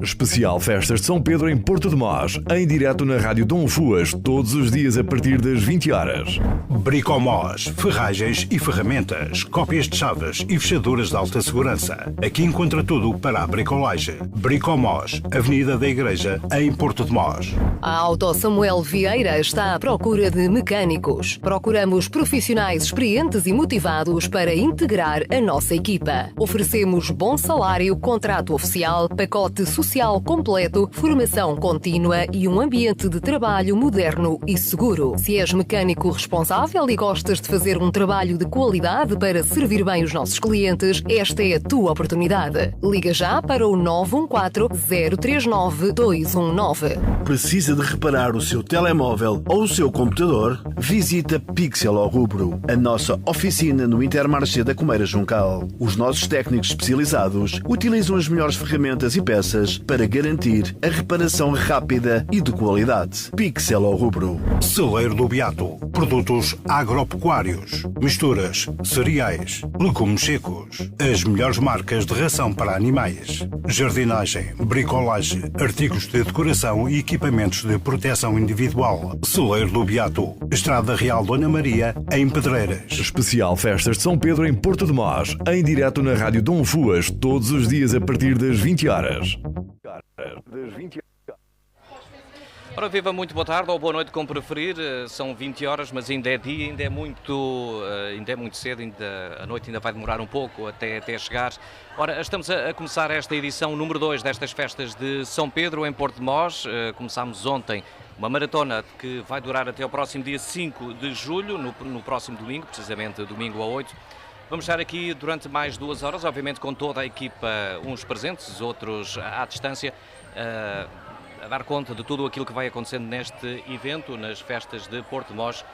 Especial Festas de São Pedro em Porto de Mós, em direto na Rádio Dom Fuas, todos os dias a partir das 20 horas. Bricomós, ferragens e ferramentas, cópias de chaves e fechaduras de alta segurança. Aqui encontra tudo para a bricolagem. Bricomós, Avenida da Igreja, em Porto de Mós. A Auto Samuel Vieira está à procura de mecânicos. Procuramos profissionais experientes e motivados para integrar a nossa equipa. Oferecemos bom salário, contrato oficial, pacote social completo, formação contínua e um ambiente de trabalho moderno e seguro. Se és mecânico responsável e gostas de fazer um trabalho de qualidade para servir bem os nossos clientes, esta é a tua oportunidade. Liga já para o 914-039-219. Precisa de reparar o seu telemóvel ou o seu computador? Visita Pixel ao Rubro, a nossa oficina no Intermarché da Comeira Juncal. Os nossos técnicos especializados utilizam as melhores ferramentas e peças para garantir a reparação rápida e de qualidade. Pixel ao Rubro. Celeiro do Beato. Produtos agropecuários, misturas, cereais, legumes secos. As melhores marcas de ração para animais. Jardinagem, bricolagem, artigos de decoração e equipamentos de proteção individual. Celeiro do Beato. Estrada Real Dona Maria, em Pedreiras. Especial Festas de São Pedro em Porto de Mós, em direto na Rádio Dom Fuas, todos os dias a partir das 20 horas. Ora, viva, muito boa tarde ou boa noite, como preferir. São 20 horas, mas ainda é dia, ainda é muito cedo, a noite ainda vai demorar um pouco até chegar. Ora, estamos a começar esta edição número 2 destas festas de São Pedro em Porto de Mós. Começámos ontem uma maratona que vai durar até ao próximo dia 5 de julho, no próximo domingo, precisamente domingo a 8. Vamos estar aqui durante mais 2 horas, obviamente com toda a equipa, uns presentes, outros à distância, a dar conta de tudo aquilo que vai acontecendo neste evento, nas festas de Porto de Mós,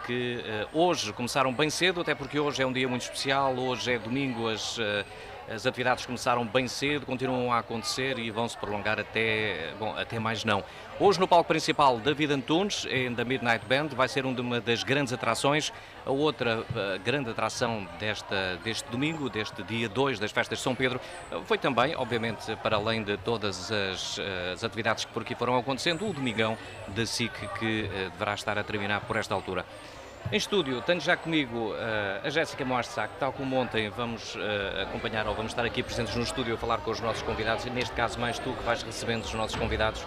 que hoje começaram bem cedo, até porque hoje é um dia muito especial, hoje é domingo, as atividades começaram bem cedo, continuam a acontecer e vão se prolongar até mais não. Hoje no palco principal, David Antunes, da Midnight Band, vai ser uma das grandes atrações. A outra grande atração deste domingo, deste dia 2 das festas de São Pedro, foi também, obviamente, para além de todas as atividades que por aqui foram acontecendo, o Domingão da SIC, que deverá estar a terminar por esta altura. Em estúdio, tenho já comigo a Jéssica Moarssac, tal como ontem vamos acompanhar, ou vamos estar aqui presentes no estúdio a falar com os nossos convidados, e neste caso mais tu que vais recebendo os nossos convidados.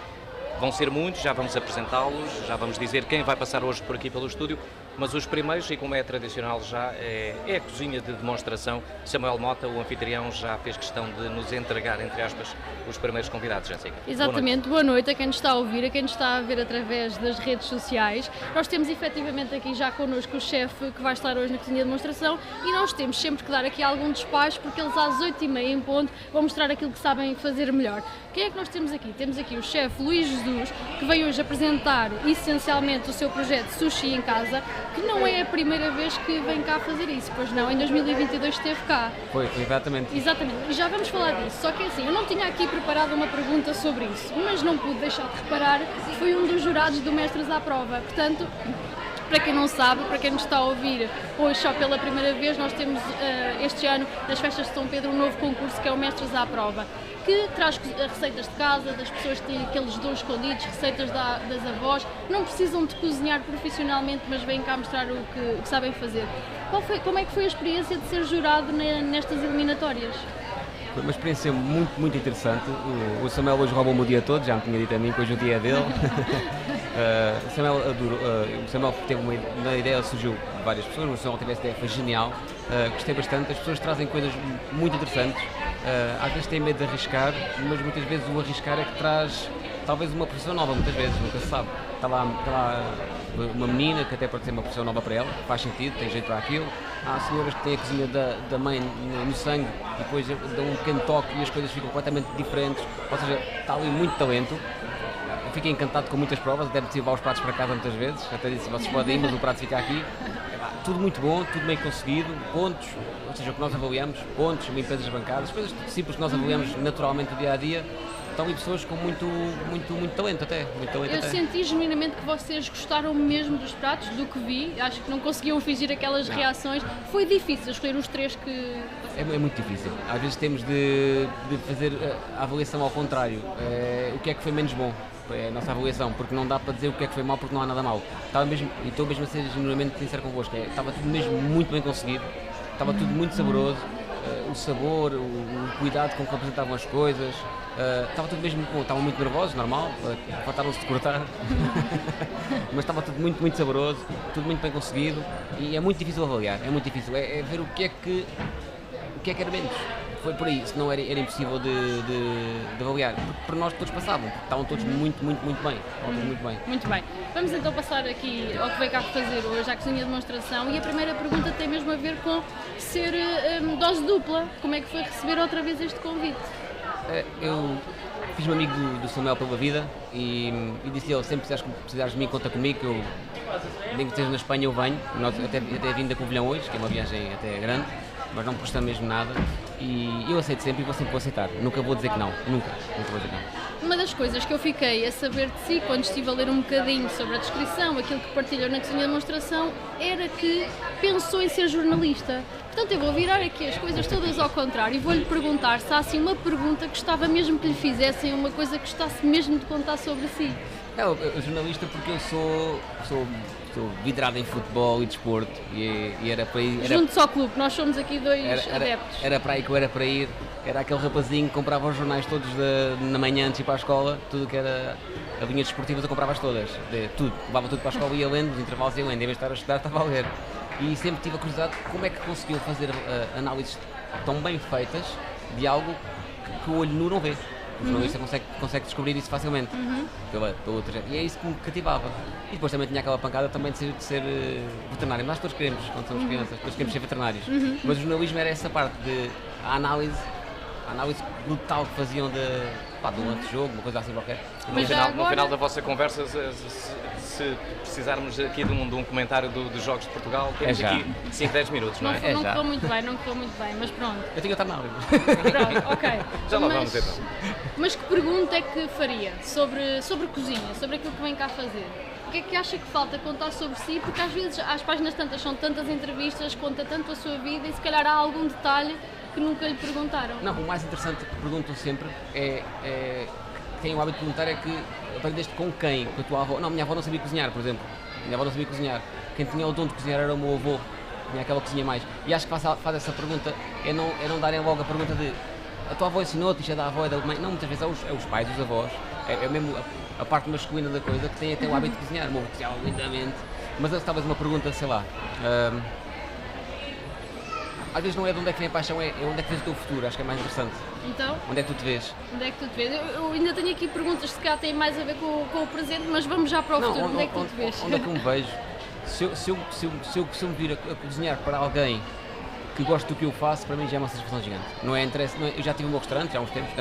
Vão ser muitos, já vamos apresentá-los, já vamos dizer quem vai passar hoje por aqui pelo estúdio, mas os primeiros, e como é tradicional já, é a cozinha de demonstração. Samuel Mota, o anfitrião, já fez questão de nos entregar, entre aspas, os primeiros convidados, Jéssica. Exatamente, boa noite a quem nos está a ouvir, a quem nos está a ver através das redes sociais. Nós temos efetivamente aqui já connosco o chefe que vai estar hoje na cozinha de demonstração, e nós temos sempre que dar aqui algum despacho, porque eles às 8h30 em ponto vão mostrar aquilo que sabem fazer melhor. Quem é que nós temos aqui? Temos aqui o chefe Luís Jesus, que veio hoje apresentar essencialmente o seu projeto Sushi em Casa, que não é a primeira vez que vem cá fazer isso, pois não, em 2022 esteve cá. Foi, exatamente. Exatamente, e já vamos falar disso, só que assim, eu não tinha aqui preparado uma pergunta sobre isso, mas não pude deixar de reparar que foi um dos jurados do Mestres à Prova, portanto, para quem não sabe, para quem nos está a ouvir hoje só pela primeira vez, nós temos este ano, nas festas de São Pedro, um novo concurso que é o Mestres à Prova, que traz receitas de casa, das pessoas que têm aqueles dons escondidos, receitas das avós, não precisam de cozinhar profissionalmente, mas vêm cá mostrar o que sabem fazer. Como é que foi a experiência de ser jurado nestas eliminatórias? Foi uma experiência muito, muito interessante. O Samuel hoje roubou-me o dia todo, já me tinha dito a mim que hoje o dia é dele. O Samuel teve uma ideia, surgiu de várias pessoas, o Samuel teve essa ideia, foi genial. Gostei bastante, as pessoas trazem coisas muito interessantes. Às vezes têm medo de arriscar, mas muitas vezes o arriscar é que traz talvez uma profissão nova, muitas vezes, nunca se sabe. Está lá uma menina que até pode ser uma profissão nova para ela, faz sentido, tem jeito para aquilo. Há senhoras que têm a cozinha da mãe no sangue e depois dão um pequeno toque e as coisas ficam completamente diferentes, ou seja, está ali muito talento. Eu fiquei encantado com muitas provas, até de levar os pratos para casa muitas vezes, até disse, vocês podem ir, mas o prato fica aqui. Tudo muito bom, tudo bem conseguido, pontos, ou seja, o que nós avaliamos, pontos, limpezas bancadas, coisas simples que nós avaliamos naturalmente no dia a dia. estão ali pessoas com muito talento até. Eu senti genuinamente que vocês gostaram mesmo dos pratos, do que vi, acho que não conseguiam fingir aquelas reações. Foi difícil escolher os 3 que... É muito difícil. Às vezes temos de fazer a avaliação ao contrário. O que é que foi menos bom? É a nossa avaliação, porque não dá para dizer o que é que foi mau porque não há nada mau. Estou mesmo a ser genuinamente sincero convosco, estava tudo mesmo muito bem conseguido, estava tudo muito saboroso, o sabor, o cuidado com que representavam as coisas, estava tudo mesmo bom, estavam muito nervosos, normal, faltaram-se de cortar, mas estava tudo muito saboroso, tudo muito bem conseguido e é muito difícil avaliar, é ver o que é que era menos. Foi por aí, senão era impossível de avaliar, porque para nós todos passavam, porque estavam todos muito bem. Muito bem, vamos então passar aqui ao que veio cá fazer hoje, à cozinha de demonstração, e a primeira pergunta tem mesmo a ver com ser dose dupla. Como é que foi receber outra vez este convite? Eu fiz-me amigo do Samuel pela vida e disse-lhe, ele, sempre precisares de mim, conta comigo, que eu, nem que esteja na Espanha eu venho, nós até vim da Covilhã hoje, que é uma viagem até grande, mas não me custa mesmo nada, e eu aceito sempre e vou sempre aceitar, nunca vou dizer que não, nunca vou dizer que não. Uma das coisas que eu fiquei a saber de si quando estive a ler um bocadinho sobre a descrição, aquilo que partilhou na cozinha de demonstração, era que pensou em ser jornalista. Portanto, eu vou virar aqui as coisas todas ao contrário e vou-lhe perguntar se há assim uma pergunta que gostava mesmo que lhe fizessem, uma coisa que gostasse mesmo de contar sobre si. Eu jornalista porque eu sou vidrado em futebol e desporto e era para ir... Juntos ao clube, nós somos aqui dois adeptos. Era para aí que eu era para ir, era aquele rapazinho que comprava os jornais todos na manhã antes de ir para a escola, tudo que era a linha desportiva eu comprava-as todas, tudo, levava tudo para a escola e ia lendo, nos intervalos ia lendo, em vez de estar a estudar estava a ler. E sempre tive a curiosidade de como é que conseguiam fazer análises tão bem feitas de algo que o olho nu não vê. O jornalista consegue descobrir isso facilmente pela outra gente. E é isso que me cativava. E depois também tinha aquela pancada também de ser veterinário. Nós todos queremos, quando somos crianças, todos queremos ser veterinários. Mas o jornalismo era essa parte de a análise brutal que faziam de um antejogo, uma coisa assim qualquer. No final da vossa conversa, se precisarmos aqui de um comentário dos Jogos de Portugal, temos aqui 5, 10 minutos, não é? Não correu muito bem, mas pronto. Eu tinha outra análise. Pronto, ok. Já lá vamos então. Mas que pergunta é que faria sobre cozinha, sobre aquilo que vem cá fazer? O que é que acha que falta contar sobre si? Porque às vezes às páginas tantas são tantas entrevistas, conta tanto a sua vida e se calhar há algum detalhe que nunca lhe perguntaram. Não, o mais interessante que perguntam sempre que têm o hábito de perguntar é que aprendeste com quem? Com a tua avó? Não, minha avó não sabia cozinhar, por exemplo. Minha avó não sabia cozinhar. Quem tinha o dom de cozinhar era o meu avô. Tinha aquela cozinha mais. E acho que faz essa pergunta, é não darem logo a pergunta de a tua avó ensinou-te, isto é da avó, é da mãe. Não, muitas vezes é os pais, os avós. É mesmo a parte masculina da coisa que tem até o hábito de cozinhar. O meu avô cozinhava lindamente. Mas talvez uma pergunta, sei lá... às vezes não é de onde é que vem a paixão, é onde é que vês o teu futuro, acho que é mais interessante. Então? Onde é que tu te vês? Onde é que tu te vês? Eu ainda tenho aqui perguntas que se calhar têm mais a ver com o presente, mas vamos já para o futuro. Onde é que tu te vês? Onde é que eu me vejo? Se eu me vir a cozinhar para alguém que gosta do que eu faço, para mim já é uma satisfação gigante. Não é interesse, eu já tive o meu restaurante, já há uns tempos,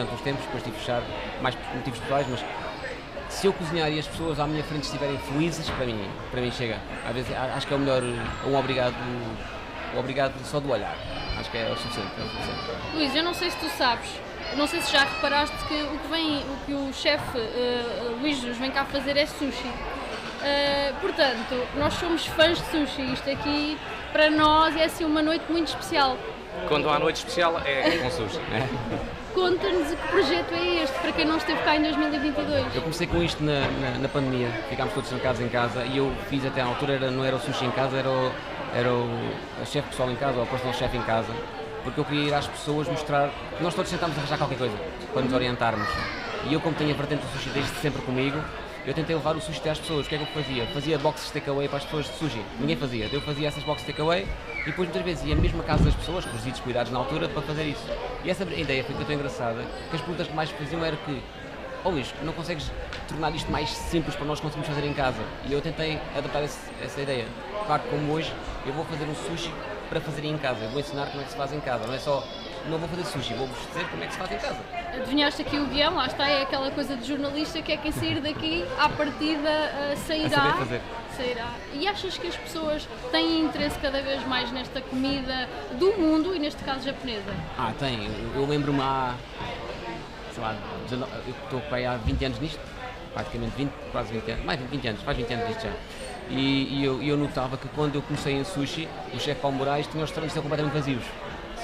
depois tive de fechar, mais por motivos pessoais, mas se eu cozinhar e as pessoas à minha frente estiverem felizes, para mim chega. Às vezes acho que é o melhor, um obrigado só do olhar. Acho que é o suficiente. Luís, eu não sei se tu sabes, não sei se já reparaste que o que o chefe Luís Jesus vem cá fazer é sushi. Portanto, nós somos fãs de sushi. Isto aqui, para nós, é assim uma noite muito especial. Quando há noite especial, é com sushi. Conta-nos que projeto é este, para quem não esteve cá em 2022. Eu comecei com isto na pandemia. Ficámos todos trancados em casa e eu fiz até à altura, não era o sushi em casa, era o chefe pessoal em casa, ou o personal chef em casa, porque eu queria ir às pessoas mostrar que nós todos tentámos arranjar qualquer coisa para nos orientarmos. E eu, como tenho a vertente do sushi desde sempre comigo, eu tentei levar o sushi até às pessoas. O que é que eu fazia? Fazia boxes de takeaway para as pessoas de sushi. Ninguém fazia. Eu fazia essas boxes de takeaway e depois muitas vezes ia mesmo à casa das pessoas, com os visitos cuidados na altura, para fazer isso. E essa ideia foi tão engraçada que as perguntas que mais faziam era que Luís, não consegues tornar isto mais simples para nós conseguirmos fazer em casa? E eu tentei adaptar essa ideia. Claro que como hoje eu vou fazer um sushi para fazer em casa, eu vou ensinar como é que se faz em casa, não é só, não vou fazer sushi, vou-vos dizer como é que se faz em casa. Adivinhaste aqui o guião, lá está, é aquela coisa de jornalista que é quem sair daqui, à partida sairá. E achas que as pessoas têm interesse cada vez mais nesta comida do mundo e neste caso japonesa? Tem, eu lembro-me há sei lá, eu estou há 20 anos nisto, praticamente 20, quase 20 anos, mais de 20 anos, faz 20 anos disto já. E eu notava que quando eu comecei em sushi, o chefe Paulo Moraes tinha os restaurantes completamente vazios,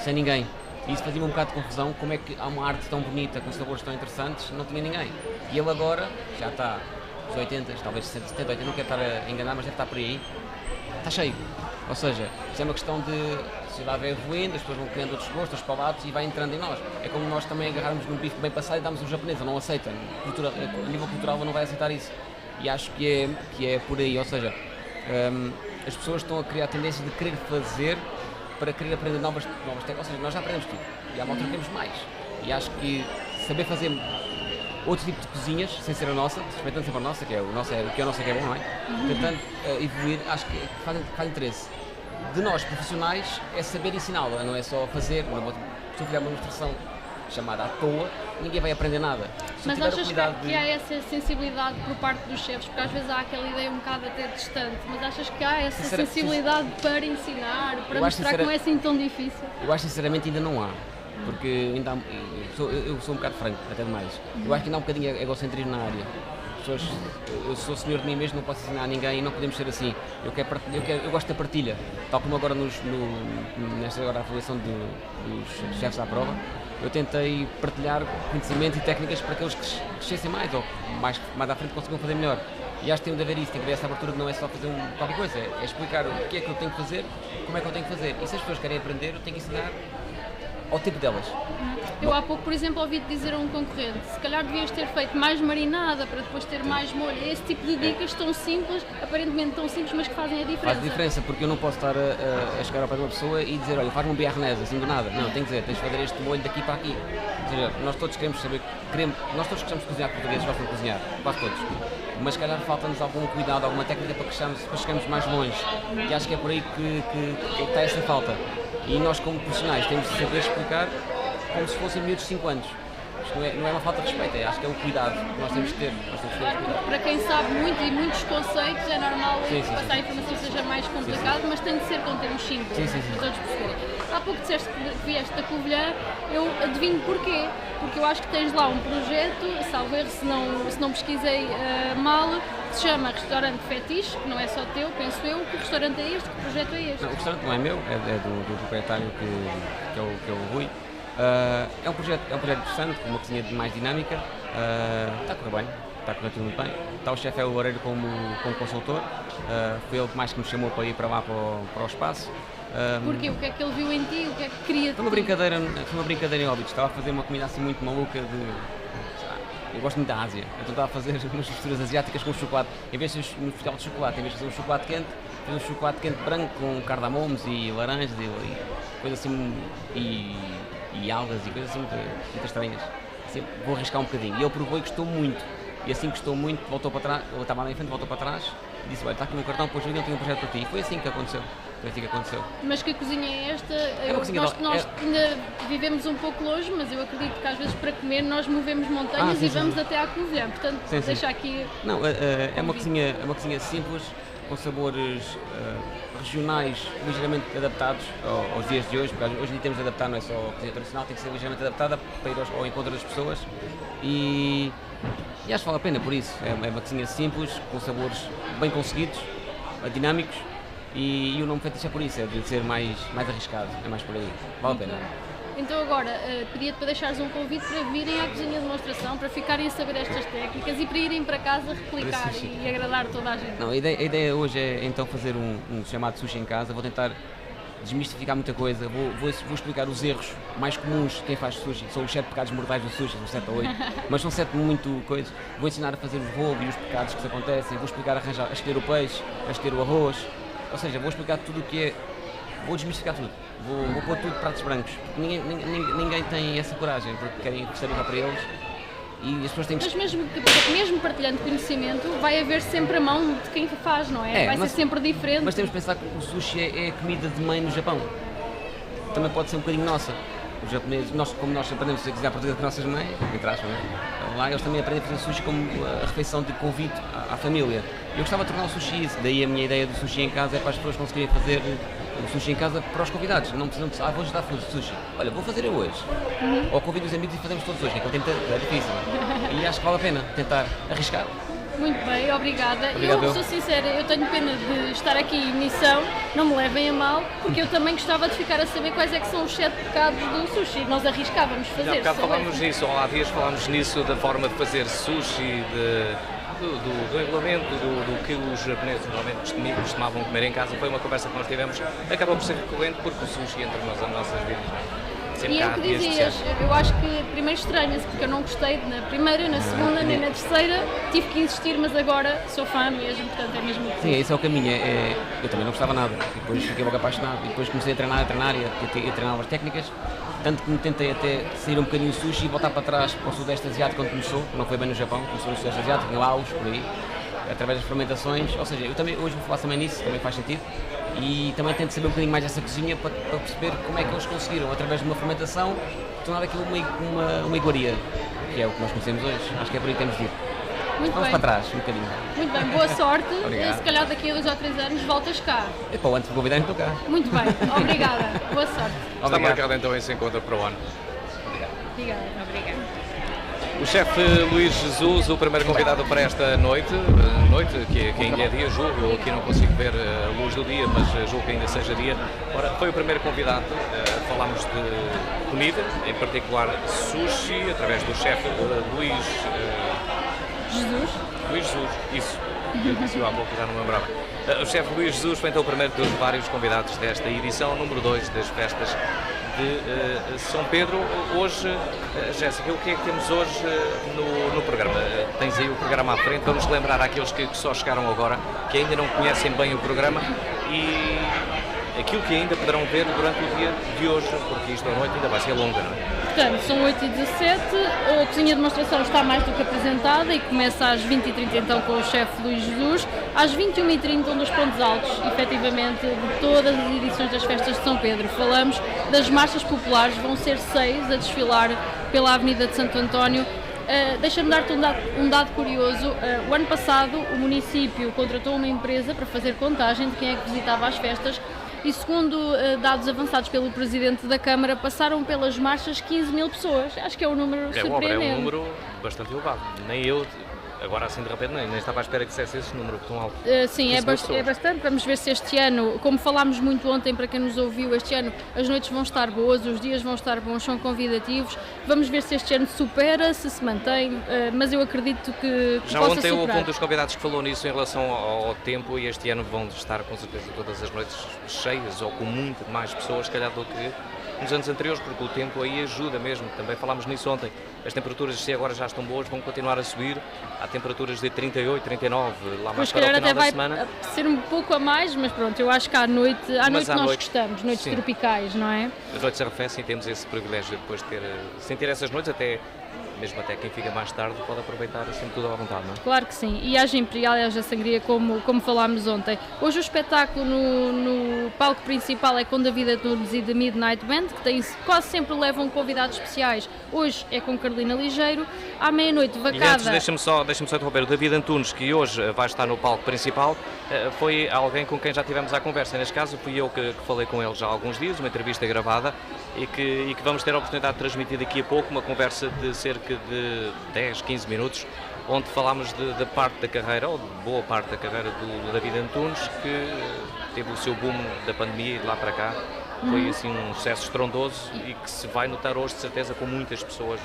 sem ninguém. E isso fazia-me um bocado de confusão, como é que há uma arte tão bonita, com sabores tão interessantes, não tinha ninguém. E ele agora, já está nos 80, talvez 60, 70, 80, não quero estar a enganar, mas deve estar por aí, está cheio. Ou seja, isso é uma questão de a sociedade vai evoluindo, as pessoas vão criando outros gostos, outros palatos e vai entrando em nós. É como nós também agarrarmos num bife bem passado e damos um japonês, ele não aceita. A nível cultural ele não vai aceitar isso. E acho que é por aí, ou seja, as pessoas estão a criar a tendência de querer fazer para querer aprender novas técnicas, ou seja, nós já aprendemos tudo e há uma altura temos mais. E acho que saber fazer outro tipo de cozinhas, sem ser a nossa, respeitando sempre a nossa, que é o nosso que é bom, não é? Tentando evoluir, acho que faz interesse. De nós, profissionais, é saber ensiná-la, não é só fazer. Se eu fizer uma demonstração chamada à toa, ninguém vai aprender nada. Mas achas que há essa sensibilidade por parte dos chefes? Porque às vezes há aquela ideia um bocado até distante, mas achas que há essa sensibilidade para ensinar, para mostrar que não é assim tão difícil? Eu acho sinceramente ainda não há. Porque ainda há, eu sou um bocado franco, até demais. Eu acho que ainda há um bocadinho de egocentrismo na área. Eu sou senhor de mim mesmo, não posso ensinar a ninguém e não podemos ser assim. Eu gosto da partilha, tal como agora nesta avaliação dos chefes à prova, eu tentei partilhar conhecimento e técnicas para aqueles que crescessem mais ou mais à frente conseguiam fazer melhor. E acho que tem de haver isso, tem de haver essa abertura de não é só fazer qualquer coisa, é explicar o que é que eu tenho que fazer, como é que eu tenho que fazer. E se as pessoas querem aprender, eu tenho que ensinar ao tipo delas. Eu há pouco, por exemplo, ouvi-te dizer a um concorrente, se calhar devias ter feito mais marinada para depois ter mais molho. Esse tipo de dicas tão simples, aparentemente tão simples, mas que fazem a diferença. Faz diferença, porque eu não posso estar a chegar ao pé de uma pessoa e dizer, olha, faz-me um biarnese, assim do nada. Não, tenho que dizer, tens de fazer este molho daqui para aqui. Ou seja, nós todos queremos saber, nós todos gostamos de cozinhar, portugueses gostam de cozinhar, quase todos. Mas se calhar falta-nos algum cuidado, alguma técnica para chegarmos mais longe. E acho que é por aí que está essa falta. E nós, como profissionais, temos de saber explicar como se fossem miúdos de 5 anos. Isto não é uma falta de respeito, acho que é um cuidado que nós temos de ter. Para quem sabe muito e muitos conceitos, é normal passar a informação seja mais complicado, mas tem de ser com termos simples, para todos perceberem. Há pouco disseste que vieste da Covilhã, eu adivinho porquê. Porque eu acho que tens lá um projeto, salvo erro se não pesquisei mal, que se chama Restaurante Fetiche, que não é só teu, penso eu. Que restaurante é este? Que projeto é este? Não, o restaurante não é meu, é do proprietário que é o Rui. É um projeto interessante, com uma cozinha mais dinâmica, está a correr bem, está a correr tudo muito bem. Está o chefe Loureiro como consultor, foi ele que mais que me chamou para ir para lá para o espaço. Porquê? O que é que ele viu em ti? O que é que queria de ti? Foi uma brincadeira em Óbidos, estava a fazer uma comida assim muito maluca eu gosto muito da Ásia, então estava a fazer umas misturas asiáticas com chocolate, em vez de no festival de chocolate, em vez de fazer um chocolate quente, fiz um chocolate quente branco com cardamomos e laranjas e coisas assim, e algas e coisas assim muito estranhas. Assim, vou arriscar um bocadinho. E ele provou e gostou muito. E assim gostou muito, voltou para trás, ele estava lá em frente, voltou para trás e disse, olha, está aqui um cartão, pois eu não tenho um projeto para ti. E foi assim que aconteceu. Mas que cozinha é esta? Nós é... ainda vivemos um pouco longe, mas eu acredito que às vezes para comer nós movemos montanhas e vamos até à Covilhã. Portanto, deixa aqui... Não, é uma cozinha simples, com sabores regionais ligeiramente adaptados aos dias de hoje, porque hoje em dia temos de adaptar, não é só a cozinha tradicional, tem que ser ligeiramente adaptada para ir ao encontro das pessoas e acho que vale a pena por isso. É uma cozinha simples, com sabores bem conseguidos, dinâmicos e o nome Fetiche é por isso, é de ser mais arriscado, é mais por aí, vale a pena. Então agora, pedia-te para deixares um convite para virem à cozinha de demonstração, para ficarem a saber estas técnicas e para irem para casa replicar e agradar toda a gente. Não, a ideia hoje é então fazer um chamado sushi em casa, vou tentar desmistificar muita coisa, vou explicar os erros mais comuns de quem faz sushi, são os 7 pecados mortais do sushi, são 7 ou 8, mas são 7 muito coisas. Vou ensinar a fazer os rolos e os pecados que acontecem, vou explicar a escolher o peixe, a escolher o arroz, ou seja, vou explicar tudo o que é, vou desmistificar tudo, vou pôr tudo de pratos brancos, ninguém tem essa coragem, porque querem que esteja para eles. E as pessoas têm que... Mas mesmo partilhando conhecimento, vai haver sempre a mão de quem faz, não é? Vai ser sempre diferente. Mas temos que pensar que o sushi é comida de mãe no Japão. Também pode ser um bocadinho nossa. Os japoneses, como nós aprendemos a cozinhar português com as nossas mães, entre aspas, né? Lá eles também aprendem a fazer sushi como a refeição de convite à família. Eu gostava de tornar o sushi isso, daí a minha ideia do sushi em casa é para as pessoas conseguirem fazer o sushi em casa para os convidados. Não precisam de, vou ajudar a fazer sushi. Olha, vou fazer eu hoje. Ou convido os amigos e fazemos todos hoje, que é difícil. E acho que vale a pena tentar arriscar. Muito bem, obrigada. Obrigado. Eu sou sincera, eu tenho pena de estar aqui em missão, não me levem a mal, porque eu também gostava de ficar a saber quais é que são os 7 pecados do sushi. Nós arriscávamos fazer. Há bocado falámos esse. nisso, ou há dias falámos nisso, da forma de fazer sushi, do regulamento, do que os japoneses normalmente costumavam comer em casa. Foi uma conversa que nós tivemos, acabou por ser recorrente porque o sushi entra nas nossas vidas. E é o que dizias, eu acho que primeiro estranha-se porque eu não gostei na primeira, na segunda, nem na terceira, tive que insistir, mas agora sou fã mesmo, portanto é mesmo Sim, esse é o caminho. Eu também não gostava nada, e depois fiquei logo apaixonado, e depois comecei a treinar e a treinar novas técnicas, tanto que me tentei até sair um bocadinho do sushi e voltar para trás para o Sudeste Asiático quando começou, não foi bem no Japão, começou no Sudeste Asiático, em Laos, por aí, através das fermentações, ou seja, eu também hoje vou falar também nisso, também faz sentido. E também tento saber um bocadinho mais dessa cozinha para perceber como é que eles conseguiram, através de uma fermentação, tornar aquilo uma iguaria, que é o que nós conhecemos hoje. Acho que é por aí que temos de ir. Muito Vamos bem. para trás, um bocadinho. Muito bem, boa sorte. Obrigado. Se calhar daqui a 2 ou 3 anos voltas cá. E para antes de convidar, estou cá. Muito bem, obrigada. Boa sorte. Está marcado então esse encontro para o ano. Obrigada. O chefe Luís Jesus, o primeiro convidado para esta noite que ainda é dia, julgo, aqui não consigo ver a luz do dia, mas julgo que ainda seja dia. Ora, foi o primeiro convidado, falámos de comida, em particular sushi, através do chefe Luís Jesus, isso, eu disse há pouco, já não me lembrava. O chefe Luís Jesus foi então o primeiro dos vários convidados desta edição, número 2 das festas de São Pedro. Hoje, Jéssica, o que é que temos hoje no programa? Tens aí o programa à frente, vamos lembrar àqueles que só chegaram agora, que ainda não conhecem bem o programa e aquilo que ainda poderão ver durante o dia de hoje, porque isto à noite ainda vai ser longa, não é? Portanto, são 8h17, a cozinha de demonstração está mais do que apresentada e começa às 20h30 então com o chefe Luís Jesus. Às 21h30 um dos pontos altos, efetivamente, de todas as edições das festas de São Pedro. Falamos das marchas populares, vão ser 6 a desfilar pela Avenida de Santo António. Deixa-me dar-te um dado curioso. O ano passado o município contratou uma empresa para fazer contagem de quem é que visitava as festas e segundo dados avançados pelo Presidente da Câmara, passaram pelas marchas 15.000 pessoas. Acho que é um número surpreendente. É um número bastante elevado. Nem eu, agora assim de repente, nem estava à espera que dissesse esse número tão alto. Sim, é bastante. Vamos ver se este ano, como falámos muito ontem para quem nos ouviu, este ano as noites vão estar boas, os dias vão estar bons, são convidativos. Vamos ver se este ano supera, se mantém, mas eu acredito que já possa ontem houve superar. um dos convidados que falou nisso em relação ao tempo e este ano vão estar com certeza todas as noites cheias ou com muito mais pessoas, se calhar, do que nos anos anteriores, porque o tempo aí ajuda mesmo. Também falámos nisso ontem. As temperaturas, se agora já estão boas, vão continuar a subir. Há temperaturas de 38, 39, lá mais para o final da semana. Vai ser um pouco a mais, mas pronto, eu acho que à noite nós gostamos, noites sim, tropicais, não é? As noites arrefecem e temos esse privilégio depois de sentir essas noites, mesmo até quem fica mais tarde pode aproveitar assim tudo à vontade, não é? Claro que sim, e haja Imperial e haja Sangria, como falámos ontem. Hoje o espetáculo no palco principal é com David Antunes e The Midnight Band, que quase sempre levam convidados especiais. Hoje é com Carolina Ligeiro, à meia-noite vacada. E antes, deixa-me só interromper, o David Antunes, que hoje vai estar no palco principal, foi alguém com quem já tivemos a conversa. Neste caso fui eu que falei com ele já há alguns dias, uma entrevista gravada, e que vamos ter a oportunidade de transmitir daqui a pouco, uma conversa de cerca de 10, 15 minutos, onde falámos da parte da carreira, ou de boa parte da carreira do David Antunes, que teve o seu boom da pandemia e de lá para cá foi assim um sucesso estrondoso e que se vai notar hoje de certeza com muitas pessoas.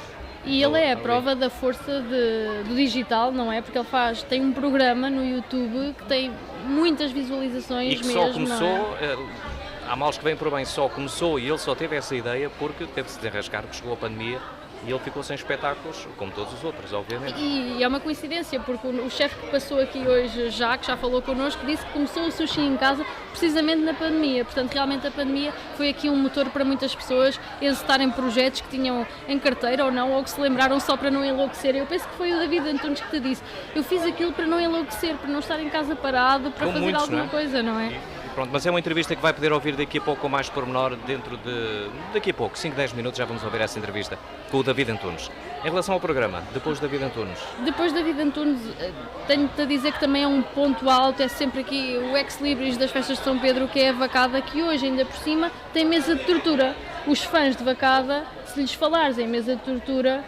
E ele é a prova da força do digital, não é? Porque ele tem um programa no YouTube que tem muitas visualizações e que mesmo, só começou, não é? Há males que vêm por bem, só começou e ele só teve essa ideia porque teve de se desenrascar, porque chegou a pandemia e ele ficou sem espetáculos, como todos os outros, obviamente. E é uma coincidência, porque o chefe que passou aqui hoje, que já falou connosco, disse que começou o sushi em casa precisamente na pandemia. Portanto, realmente a pandemia foi aqui um motor para muitas pessoas executarem projetos que tinham em carteira ou não, ou que se lembraram só para não enlouquecer. Eu penso que foi o David Antunes que te disse, eu fiz aquilo para não enlouquecer, para não estar em casa parado, para Com fazer muitos, alguma não é? coisa, não é? Pronto, mas é uma entrevista que vai poder ouvir daqui a pouco com mais pormenor daqui a pouco, 5, 10 minutos já vamos ouvir essa entrevista com o David Antunes. Em relação ao programa, depois do David Antunes? Depois do David Antunes, tenho-te a dizer que também é um ponto alto, é sempre aqui o ex-libris das festas de São Pedro, que é a Vacada, que hoje ainda por cima tem mesa de tortura. Os fãs de Vacada, se lhes falares em mesa de tortura,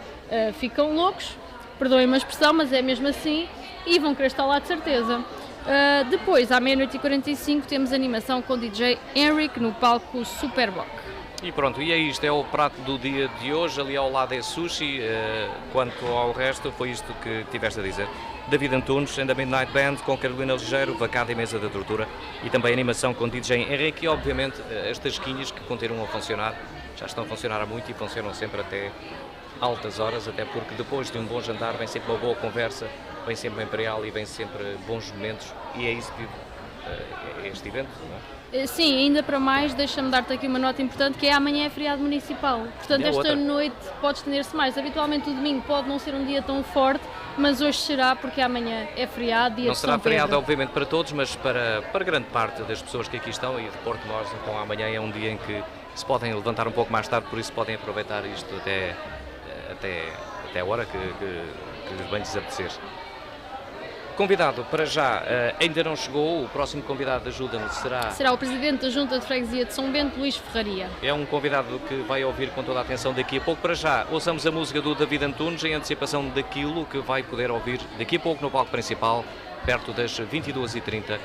ficam loucos, perdoem-me a expressão, mas é mesmo assim, e vão querer estar lá de certeza. Depois, à 00h45, temos animação com DJ Henrik no palco Superboc. E pronto, e é isto, é o prato do dia de hoje, ali ao lado é sushi, quanto ao resto foi isto que tiveste a dizer. David Antunes, and the Midnight Band, com Carolina Ligeiro, Vacada e Mesa da Tortura, e também animação com DJ Henrique e obviamente as tasquinhas que continuam a funcionar, já estão a funcionar há muito e funcionam sempre até altas horas, até porque depois de um bom jantar vem sempre uma boa conversa, vem sempre uma imperial e vem sempre bons momentos, e é isso que é este evento, não é? Sim, ainda para mais, deixa-me dar-te aqui uma nota importante, que é amanhã é feriado municipal. Portanto, esta noite pode estender-se mais. Habitualmente o domingo pode não ser um dia tão forte, mas hoje será, porque amanhã é feriado, dia de São Pedro. Não será feriado, obviamente, para todos, mas para grande parte das pessoas que aqui estão e de Porto Mós, então amanhã é um dia em que se podem levantar um pouco mais tarde, por isso podem aproveitar isto até a hora que lhes bem lhes apetecer. Convidado para já, ainda não chegou, o próximo convidado, ajuda-me, será o Presidente da Junta de Freguesia de São Bento, Luís Ferraria. É um convidado que vai ouvir com toda a atenção daqui a pouco. Para já, ouçamos a música do David Antunes em antecipação daquilo que vai poder ouvir daqui a pouco no palco principal, perto das 22h30,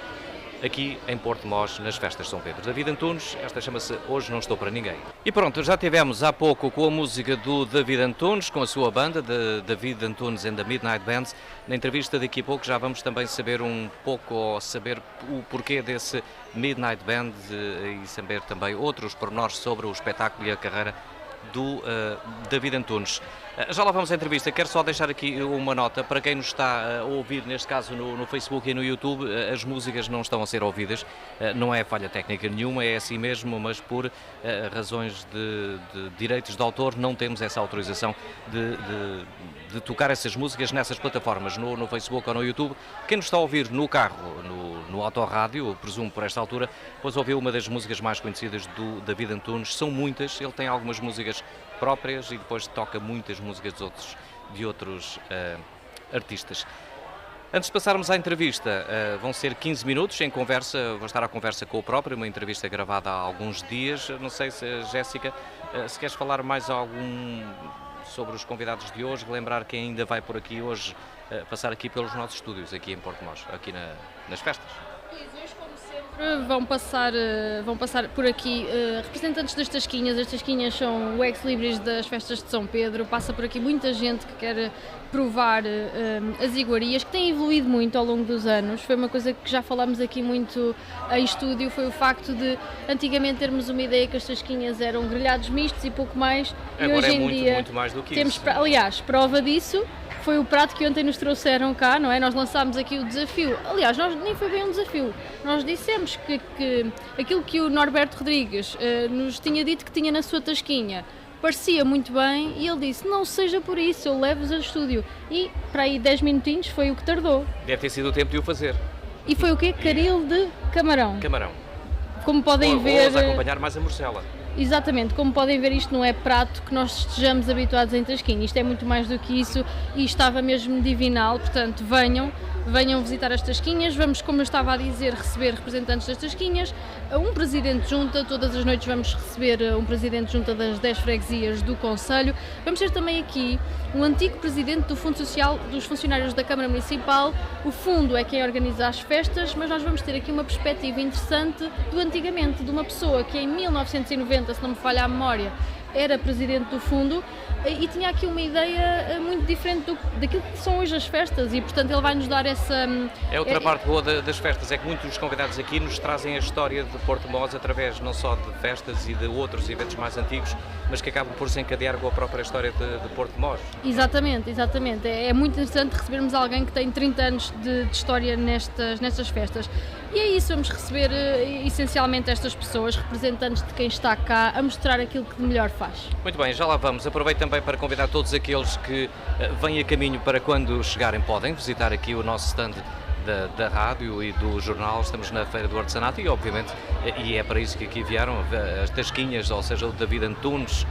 aqui em Porto Mós, nas festas de São Pedro. David Antunes, esta chama-se Hoje Não Estou Para Ninguém. E pronto, já tivemos há pouco com a música do David Antunes, com a sua banda, de David Antunes and the Midnight Band. Na entrevista daqui a pouco já vamos também saber um pouco, ou saber o porquê desse Midnight Band e saber também outros pormenores sobre o espetáculo e a carreira do David Antunes. Já lá vamos à entrevista, quero só deixar aqui uma nota para quem nos está a ouvir, neste caso no Facebook e no YouTube, as músicas não estão a ser ouvidas, não é falha técnica nenhuma, é assim mesmo, mas por razões de direitos de autor não temos essa autorização de tocar essas músicas nessas plataformas, no Facebook ou no YouTube. Quem nos está a ouvir no carro, no autorrádio, presumo por esta altura, pois ouviu uma das músicas mais conhecidas do David Antunes, são muitas, ele tem algumas músicas próprias e depois toca muitas músicas de outros artistas. Antes de passarmos à entrevista, vão ser 15 minutos em conversa, vou estar à conversa com o próprio, uma entrevista gravada há alguns dias. Não sei se, Jéssica, se queres falar mais algum sobre os convidados de hoje, lembrar quem ainda vai por aqui hoje, passar aqui pelos nossos estúdios, aqui em Porto Mós, aqui nas festas. Hoje, como sempre, vão passar por aqui representantes das tasquinhas. As tasquinhas são o ex-libris das festas de São Pedro. Passa por aqui muita gente que quer provar as iguarias, que têm evoluído muito ao longo dos anos. Foi uma coisa que já falámos aqui muito em estúdio, foi o facto de antigamente termos uma ideia que as tasquinhas eram grelhados mistos e pouco mais. Agora e hoje é em dia muito mais do que temos, isso. aliás, prova disso foi o prato que ontem nos trouxeram cá, não é? Nós lançámos aqui o desafio. Aliás, nem foi bem um desafio. Nós dissemos que aquilo que o Norberto Rodrigues nos tinha dito que tinha na sua tasquinha parecia muito bem e ele disse, não seja por isso, eu levo-vos ao estúdio. E para aí 10 minutinhos foi o que tardou. Deve ter sido o tempo de o fazer. E foi o quê? Caril de camarão. Camarão. Como podem ver... Ou a acompanhar mais a morcela. Exatamente, como podem ver, isto não é prato que nós estejamos habituados em tasquinha, isto é muito mais do que isso e estava mesmo divinal, portanto venham visitar as tasquinhas, vamos, como eu estava a dizer, receber representantes das tasquinhas, um presidente de junta, todas as noites vamos receber um presidente de junta das 10 freguesias do concelho, vamos ter também aqui um antigo presidente do Fundo Social dos funcionários da Câmara Municipal. O fundo é quem organiza as festas, mas nós vamos ter aqui uma perspectiva interessante do antigamente, de uma pessoa que em 1990, se não me falha a memória, era presidente do fundo e tinha aqui uma ideia muito diferente daquilo que são hoje as festas e, portanto, ele vai nos dar essa... É outra parte boa das festas, é que muitos dos convidados aqui nos trazem a história de Porto Mós através não só de festas e de outros eventos mais antigos, mas que acabam por se encadear com a própria história de Porto Mós. Exatamente. É muito interessante recebermos alguém que tem 30 anos de história nestas festas. E é isso, vamos receber essencialmente estas pessoas, representantes de quem está cá, a mostrar aquilo que de melhor faz. Muito bem, já lá vamos. Aproveito também para convidar todos aqueles que vêm a caminho para quando chegarem, podem visitar aqui o nosso stand da rádio e do jornal. Estamos na Feira do Artesanato e, obviamente, e é para isso que aqui vieram as tasquinhas, ou seja, o David Antunes,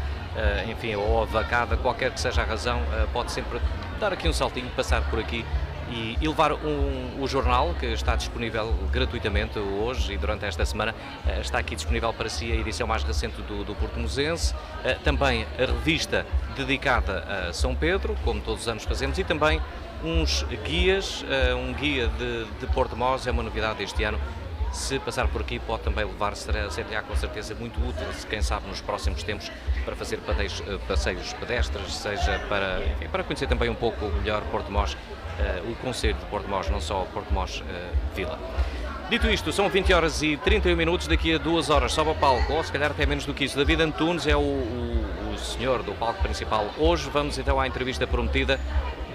enfim, ou a vacada, qualquer que seja a razão, pode sempre dar aqui um saltinho, passar por aqui e levar o jornal, que está disponível gratuitamente hoje e durante esta semana. Está aqui disponível para si a edição mais recente do Portimonense, também a revista dedicada a São Pedro, como todos os anos fazemos, e também uns guias, um guia de Portimós, é uma novidade deste ano. Se passar por aqui pode também levar, será com certeza muito útil, quem sabe nos próximos tempos, para fazer passeios pedestres, seja para conhecer também um pouco melhor Portimós, o concelho de Portimós, não só Portimós Vila. Dito isto, são 20 horas e 31 minutos, daqui a 2 horas sobe ao palco, ou se calhar até menos do que isso, David Antunes é o senhor do palco principal. Hoje vamos então à entrevista prometida.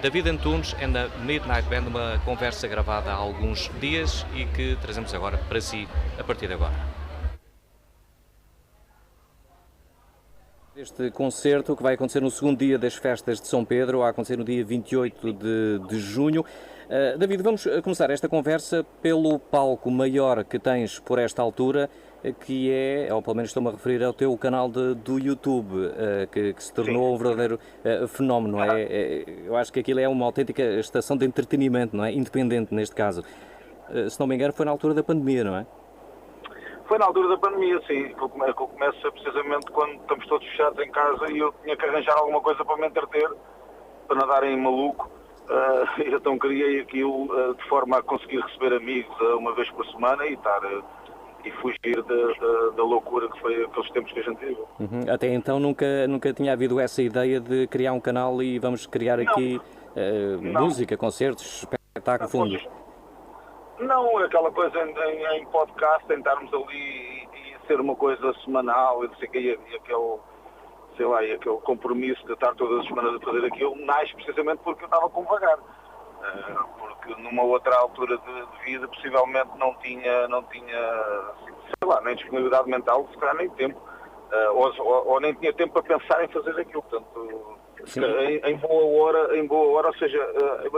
David Antunes and the Midnight Band, uma conversa gravada há alguns dias e que trazemos agora para si, a partir de agora. Este concerto que vai acontecer no segundo dia das festas de São Pedro, vai acontecer no dia 28 de junho. David, vamos começar esta conversa pelo palco maior que tens por esta altura, que é, ou pelo menos estou-me a referir ao teu canal do YouTube, que se tornou um verdadeiro fenómeno, não é? Eu acho que aquilo é uma autêntica estação de entretenimento, não é? Independente neste caso. Se não me engano, foi na altura da pandemia, não é? Foi na altura da pandemia, sim. Que começa precisamente quando estamos todos fechados em casa e eu tinha que arranjar alguma coisa para me entreter, para não darem maluco. Então criei aquilo de forma a conseguir receber amigos uma vez por semana e fugir da loucura que foi aqueles tempos que a gente viveu. Até então nunca tinha havido essa ideia de criar um canal e vamos criar aqui música, concertos, espetáculo, fundo. Não, aquela coisa em podcast, tentarmos ali e ser uma coisa semanal, e não sei o que, e aquele compromisso de estar todas as semanas a fazer aquilo, nasce precisamente porque eu estava com vagar. Porque numa outra altura de vida possivelmente não tinha nem disponibilidade mental, se calhar nem tempo, ou nem tinha tempo para pensar em fazer aquilo. Portanto, em boa hora, ou seja,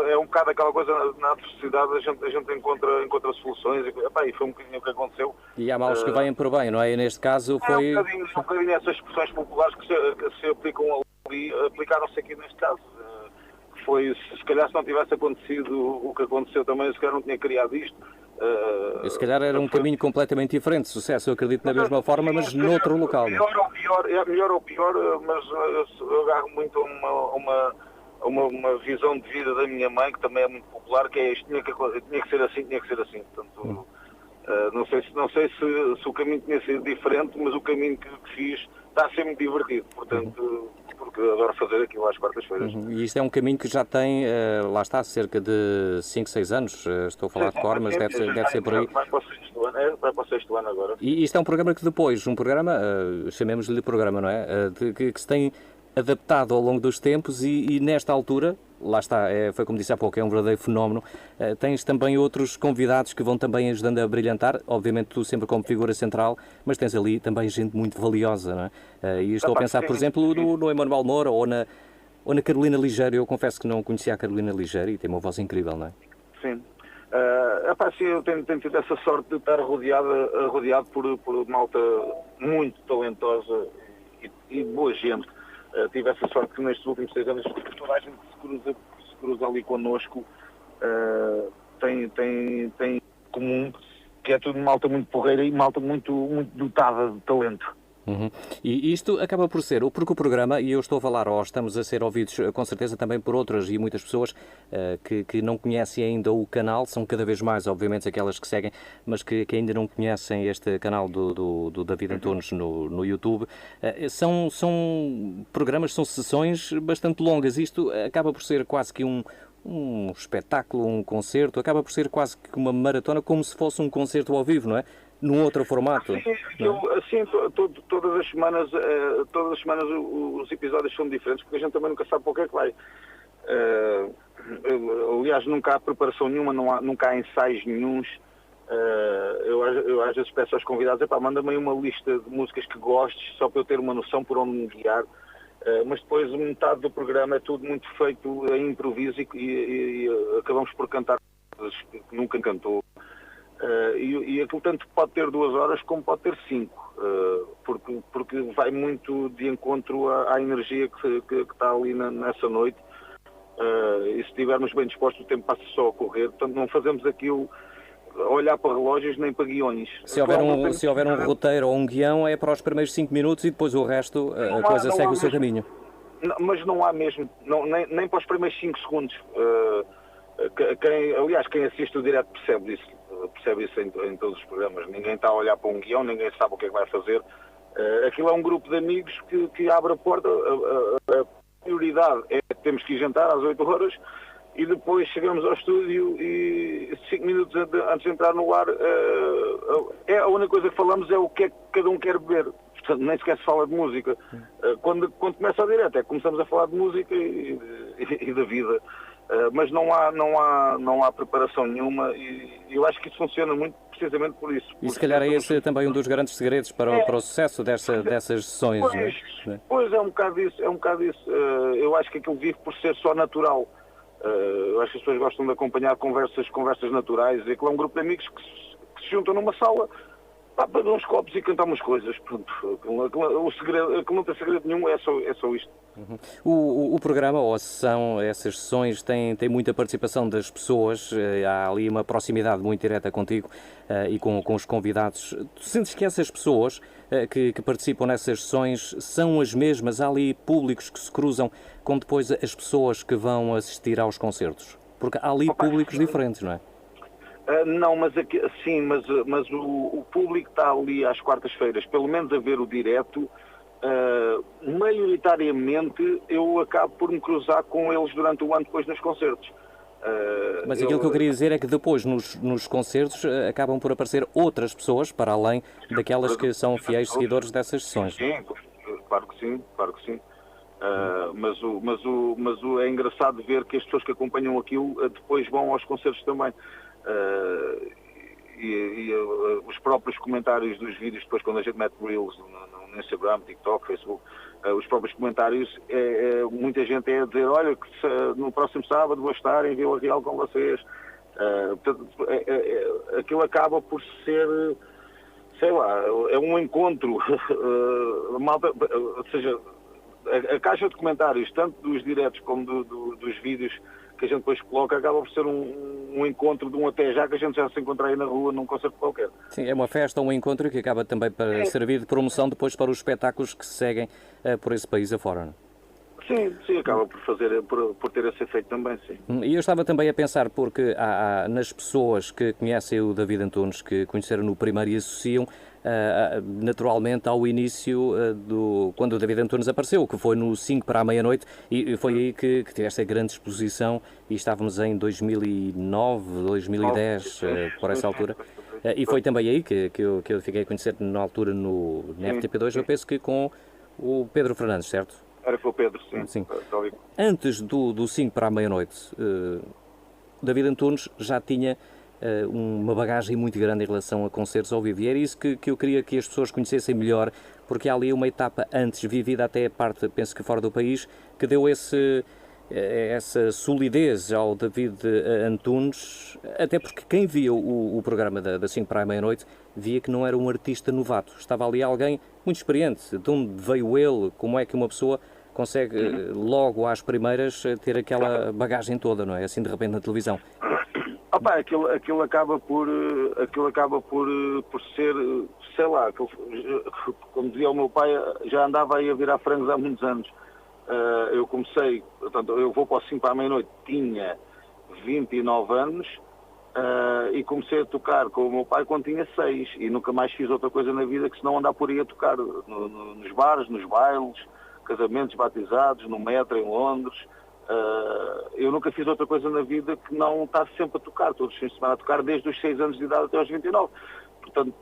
é um bocado aquela coisa na adversidade, a gente encontra soluções, e foi um bocadinho o que aconteceu. E há males que vêm por bem, não é? E neste caso foi... Um bocadinho essas expressões populares que se aplicam ali, aplicaram-se aqui neste caso. Se calhar se não tivesse acontecido o que aconteceu também, se calhar não tinha criado isto. Se calhar era um caminho completamente diferente de sucesso, eu acredito na mesma forma, mas noutro local. Melhor ou pior, mas eu agarro muito a uma visão de vida da minha mãe, que também é muito popular, que é isto, tinha que ser assim. Portanto, não sei se o caminho tinha sido diferente, mas o caminho que fiz está a ser muito divertido, portanto... porque adoro fazer aquilo às quartas-feiras. E isto é um caminho que já tem, lá está, cerca de 5, 6 anos, estou a falar de cor, mas deve ser por aí. Vai para o sexto ano agora. E isto é um programa que depois, chamemos-lhe programa, não é? Que se tem adaptado ao longo dos tempos e nesta altura, lá está, foi como disse há pouco, é um verdadeiro fenómeno. Tens também outros convidados que vão também ajudando a brilhantar, obviamente tu sempre como figura central, mas tens ali também gente muito valiosa, não é? E estou a pensar, por exemplo, no Emanuel Moura ou na Carolina Ligeiro. Eu confesso que não conhecia a Carolina Ligeiro e tem uma voz incrível, não é? Sim. Sim, eu tenho tido essa sorte de estar rodeado por malta muito talentosa e boa gente. Tive essa sorte que nestes últimos 6 anos toda a gente que se cruza ali connosco tem em comum que é tudo malta muito porreira e malta muito dotada de talento. E isto acaba por ser, porque o programa, e eu estou a falar, ou estamos a ser ouvidos com certeza também por outras e muitas pessoas que não conhecem ainda o canal, são cada vez mais, obviamente, aquelas que seguem, mas que ainda não conhecem este canal do David Antunes no YouTube. São programas, são sessões bastante longas. Isto acaba por ser quase que um espetáculo, um concerto, acaba por ser quase que uma maratona, como se fosse um concerto ao vivo, não é? Num outro formato. Todas as semanas os episódios são diferentes, porque a gente também nunca sabe para o que é que vai. Aliás, nunca há preparação nenhuma, nunca há ensaios nenhuns. Eu às vezes peço aos convidados, manda-me aí uma lista de músicas que gostes, só para eu ter uma noção por onde me guiar. Mas depois metade do programa é tudo muito feito em improviso e acabamos por cantar que nunca cantou. E aquilo tanto pode ter 2 horas como pode ter 5, porque vai muito de encontro à energia que está ali nessa noite. E se estivermos bem dispostos, o tempo passa só a correr. Portanto, não fazemos aquilo olhar para relógios nem para guiões. Se houver um roteiro ou um guião, é para os primeiros 5 minutos e depois o resto, a coisa segue o seu caminho. Mas não há mesmo, nem para os primeiros 5 segundos. Quem assiste o direto percebe isso em todos os programas. Ninguém está a olhar para um guião, ninguém sabe o que é que vai fazer. Aquilo é um grupo de amigos que abre a porta. A prioridade é que temos que ir jantar às 8 horas e depois chegamos ao estúdio e 5 minutos antes de entrar no ar, a única coisa que falamos é o que é que cada um quer beber. Portanto, nem sequer se fala de música. Quando começa a direto, começamos a falar de música e da vida. Mas não há preparação nenhuma e eu acho que isso funciona muito precisamente por isso. E se calhar é esse também um dos grandes segredos para o sucesso dessas sessões. Pois é um bocado isso, eu acho que aquilo vive por ser só natural. Eu acho que as pessoas gostam de acompanhar conversas naturais, e aquilo é um grupo de amigos que se juntam numa sala para beber uns copos e cantar umas coisas. Pronto, o segredo, que não tem segredo nenhum, é só isto. O programa, ou a sessão, essas sessões, tem muita participação das pessoas, há ali uma proximidade muito direta contigo e com os convidados. Tu sentes que essas pessoas que participam nessas sessões são as mesmas? Há ali públicos que se cruzam com depois as pessoas que vão assistir aos concertos? Porque há ali públicos diferentes, não é? Não, mas o público está ali às quartas-feiras, pelo menos a ver o direto. Maioritariamente eu acabo por me cruzar com eles durante o ano depois nos concertos. Mas aquilo que eu queria dizer é que depois nos concertos acabam por aparecer outras pessoas para além daquelas que são fiéis seguidores dessas sessões. Sim, claro que sim. Mas é engraçado ver que as pessoas que acompanham aquilo depois vão aos concertos também. Os próprios comentários dos vídeos, depois quando a gente mete Reels no Instagram, TikTok, Facebook, os próprios comentários, muita gente a dizer, olha, que no próximo sábado vou estar em Vila Real com vocês. Portanto, aquilo acaba por ser, sei lá, é um encontro, ou seja, a caixa de comentários, tanto dos diretos como dos vídeos que a gente depois coloca, acaba por ser um encontro de um até já que a gente já se encontra aí na rua num concerto qualquer. Sim, é uma festa, um encontro que acaba também para servir de promoção depois para os espetáculos que se seguem por esse país afora, não é? Sim, acaba por ter esse efeito também, sim. E eu estava também a pensar, porque há nas pessoas que conhecem o David Antunes, que conheceram no primeiro e associam naturalmente ao início quando o David Antunes apareceu, que foi no 5 para a meia-noite, e foi aí que tiveste a grande exposição, e estávamos em 2009, 2010, por essa altura. E foi também aí que eu fiquei a conhecer na altura no FTP2, eu penso que com o Pedro Fernandes, certo? Era com o Pedro, sim. Antes do 5 para a meia-noite, David Antunes já tinha uma bagagem muito grande em relação a concertos ao vivo. E era isso que eu queria que as pessoas conhecessem melhor, porque há ali uma etapa antes vivida até a parte, penso que fora do país, que deu essa solidez ao David Antunes, até porque quem via o programa da 5 para a meia-noite via que não era um artista novato, estava ali alguém muito experiente. De onde veio ele? Como é que uma pessoa consegue logo às primeiras ter aquela bagagem toda, não é? Assim de repente na televisão. Aquilo acaba por ser, sei lá, como dizia o meu pai, já andava aí a virar frangos há muitos anos. Eu comecei, portanto, eu vou para o 5 para a meia-noite, tinha 29 anos e comecei a tocar com o meu pai quando tinha 6 e nunca mais fiz outra coisa na vida que senão andar por aí a tocar nos bares, nos bailes, casamentos, batizados, no metro em Londres. Eu nunca fiz outra coisa na vida que não estar sempre a tocar, todos os fins de semana a tocar, desde os 6 anos de idade até aos 29. Portanto,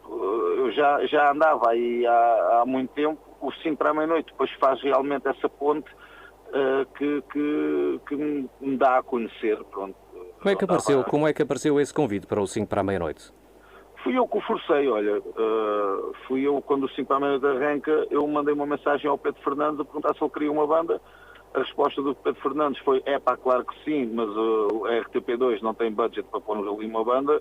eu já andava aí há muito tempo. O 5 para a meia-noite depois faz realmente essa ponte que me dá a conhecer. Pronto. Como é que apareceu esse convite para o 5 para a meia-noite? Fui eu que o forcei, olha. Fui eu, quando o 5 para a meia-noite arranca, eu mandei uma mensagem ao Pedro Fernandes a perguntar se ele queria uma banda. A resposta do Pedro Fernandes foi, claro que sim, mas o RTP2 não tem budget para pôr ali uma banda,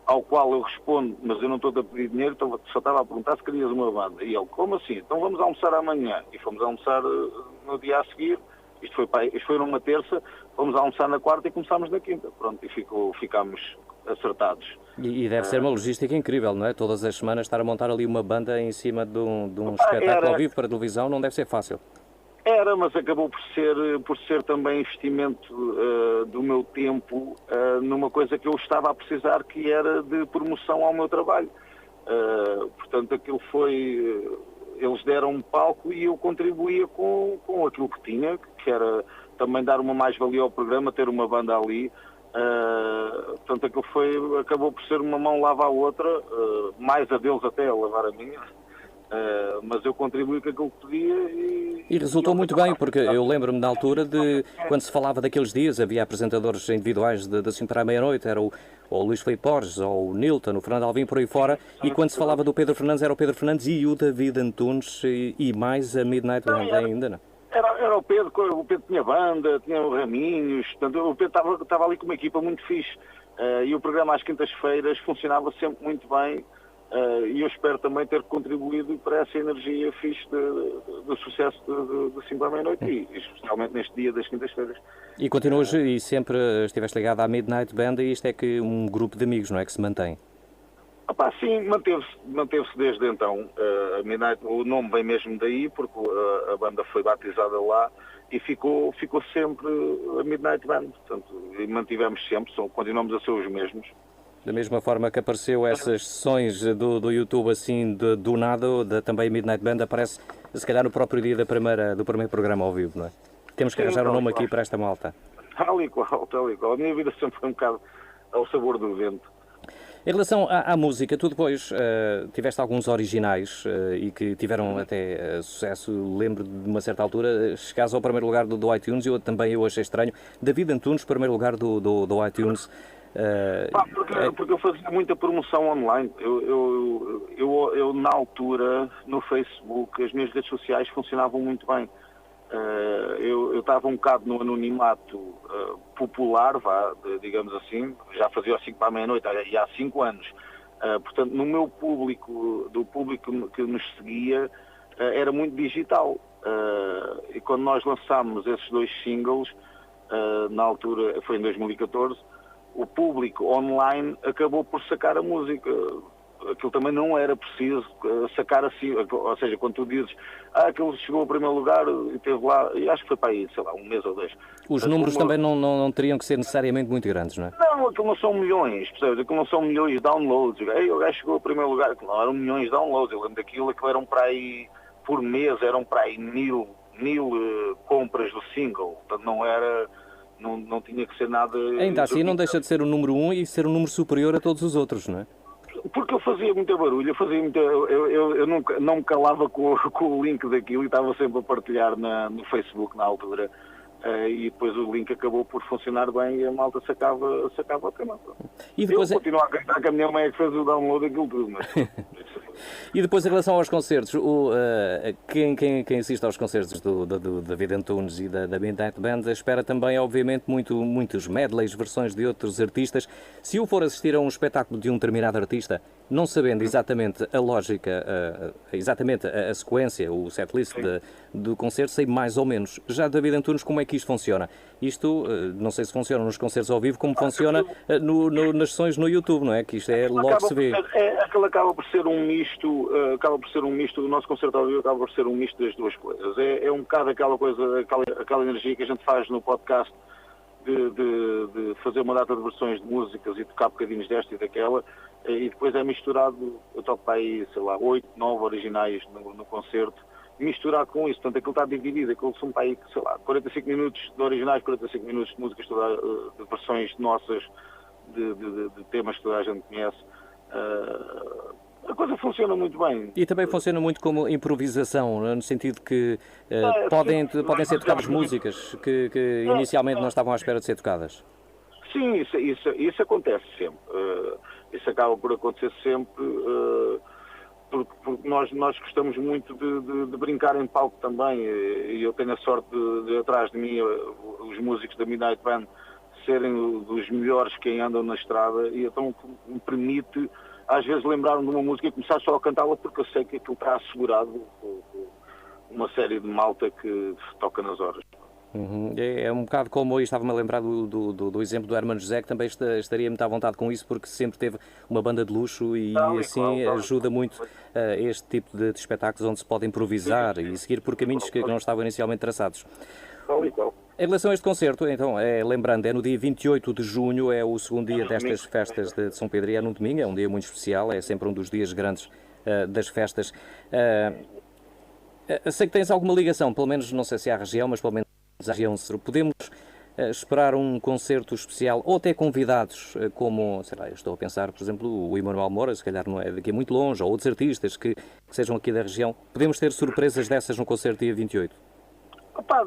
ao qual eu respondo, mas eu não estou a pedir dinheiro, só estava a perguntar se querias uma banda. E ele, como assim? Então vamos almoçar amanhã. E fomos almoçar no dia a seguir, isto foi numa terça, fomos almoçar na quarta e começámos na quinta. Pronto, e ficámos acertados. E deve ser uma logística incrível, não é? Todas as semanas estar a montar ali uma banda em cima de um espetáculo ao vivo para televisão não deve ser fácil. Era, mas acabou por ser também investimento do meu tempo numa coisa que eu estava a precisar, que era de promoção ao meu trabalho. Portanto, aquilo foi... Eles deram um palco e eu contribuía com aquilo que tinha, que era também dar uma mais-valia ao programa, ter uma banda ali. Portanto, aquilo acabou por ser uma mão lava a outra, mais a deles até a lavar a minha. Mas eu contribuí com aquilo que podia e resultou muito bem, porque eu lembro-me na altura de quando se falava daqueles dias, havia apresentadores individuais de assim para a meia-noite, era o Luís Filipe Borges, ou o Nilton, o Fernando Alvim, por aí fora, e quando se falava do Pedro Fernandes, era o Pedro Fernandes e o David Antunes e mais a Midnight Band ainda, não? Era o Pedro tinha banda, tinha o Raminhos, portanto, o Pedro estava ali com uma equipa muito fixe, e o programa às quintas-feiras funcionava sempre muito bem. E eu espero também ter contribuído para essa energia fixe do sucesso de 5 à meia-noite e especialmente neste dia das quintas-feiras. E continuas e sempre estiveste ligado à Midnight Band e isto é que um grupo de amigos, não é, que se mantém? Sim, manteve-se desde então. A Midnight, o nome vem mesmo daí, porque a banda foi batizada lá e ficou sempre a Midnight Band. Portanto, e mantivemos sempre, continuamos a ser os mesmos. Da mesma forma que apareceu essas sessões do YouTube assim do nada, também a Midnight Band aparece se calhar no próprio dia do primeiro programa ao vivo, não é? Temos que arranjar um nome aqui para esta malta. Tal e qual. A minha vida sempre foi um bocado ao sabor do vento. Em relação à música, tu depois tiveste alguns originais e que tiveram até sucesso. Lembro de uma certa altura, chegaste ao primeiro lugar do iTunes, eu achei estranho. David Antunes, primeiro lugar do iTunes. Porque eu fazia muita promoção online. Eu na altura, no Facebook, as minhas redes sociais funcionavam muito bem. Eu estava um bocado no anonimato popular, digamos assim, já fazia às 5 para a meia-noite, e há 5 anos. Portanto, no meu público, do público que nos seguia, era muito digital. E quando nós lançámos esses 2 singles, na altura, foi em 2014, o público online acabou por sacar a música. Aquilo também não era preciso sacar assim, ou seja, quando tu dizes aquilo chegou ao primeiro lugar e esteve lá, e acho que foi para aí, sei lá, 1 mês ou 2. Os números também não teriam que ser necessariamente muito grandes, não é? Não, aquilo não são milhões, percebes? Aquilo não são milhões de downloads. O gajo chegou ao primeiro lugar, aquilo não eram milhões de downloads. Eu lembro daquilo, aquilo eram para aí, por mês, eram para aí mil compras do single. Portanto, não tinha que ser nada... Ainda assim não deixa de ser o número 1 e ser um número superior a todos os outros, não é? Porque eu fazia muita barulho, eu nunca, não me calava com o link daquilo e estava sempre a partilhar no Facebook na altura. E depois o link acabou por funcionar bem e a malta sacava a tema. E depois eu continuo a acreditar que a minha mãe é que fez o download daquilo tudo, mas... E depois, em relação aos concertos, quem assiste aos concertos do David Antunes e da Midnight Band espera também, obviamente, muitos medleys, versões de outros artistas. Se eu for assistir a um espetáculo de um determinado artista, não sabendo exatamente a lógica, exatamente a sequência, o setlist do concerto, sei mais ou menos. Já David Antunes, como é que isto funciona? Isto, não sei se funciona nos concertos ao vivo, como funciona nas sessões no YouTube, não é? Que isto é logo se vê. Aquilo acaba por ser um misto, o nosso concerto ao vivo acaba por ser um misto das duas coisas. É um bocado aquela energia que a gente faz no podcast de fazer uma data de versões de músicas e tocar bocadinhos desta e daquela, e depois é misturado, eu toco para aí, sei lá, 8, 9 originais no concerto, misturar com isso, portanto aquilo está dividido, aquilo são para aí, sei lá, 45 minutos de originais, 45 minutos de músicas, de versões nossas, de temas que toda a gente conhece. A coisa funciona muito bem. E também funciona muito como improvisação, no sentido que podem ser tocadas músicas que inicialmente não estavam à espera de ser tocadas. Sim, isso acontece sempre. Isso acaba por acontecer sempre. porque nós gostamos muito de brincar em palco também, e eu tenho a sorte de atrás de mim os músicos da Midnight Band serem dos melhores que andam na estrada, e então me permite às vezes lembrar-me de uma música e começar só a cantá-la, porque eu sei que aquilo está assegurado uma série de malta que toca nas horas. Uhum. É um bocado como eu estava-me a lembrar do exemplo do Hermano José, que também estaria muito à vontade com isso, porque sempre teve uma banda de luxo e assim ajuda muito este tipo de espetáculos onde se pode improvisar e seguir por caminhos que não estavam inicialmente traçados. Em relação a este concerto, então, lembrando, é no dia 28 de junho, é o segundo dia destas festas de São Pedro, e é num domingo, é um dia muito especial, é sempre um dos dias grandes das festas. Sei que tens alguma ligação, pelo menos, não sei se é à região, mas pelo menos à região. Podemos esperar um concerto especial, ou até convidados, como, sei lá, eu estou a pensar, por exemplo, o Emanuel Moura, se calhar não é daqui muito longe, ou outros artistas que sejam aqui da região. Podemos ter surpresas dessas no concerto dia 28? Opa,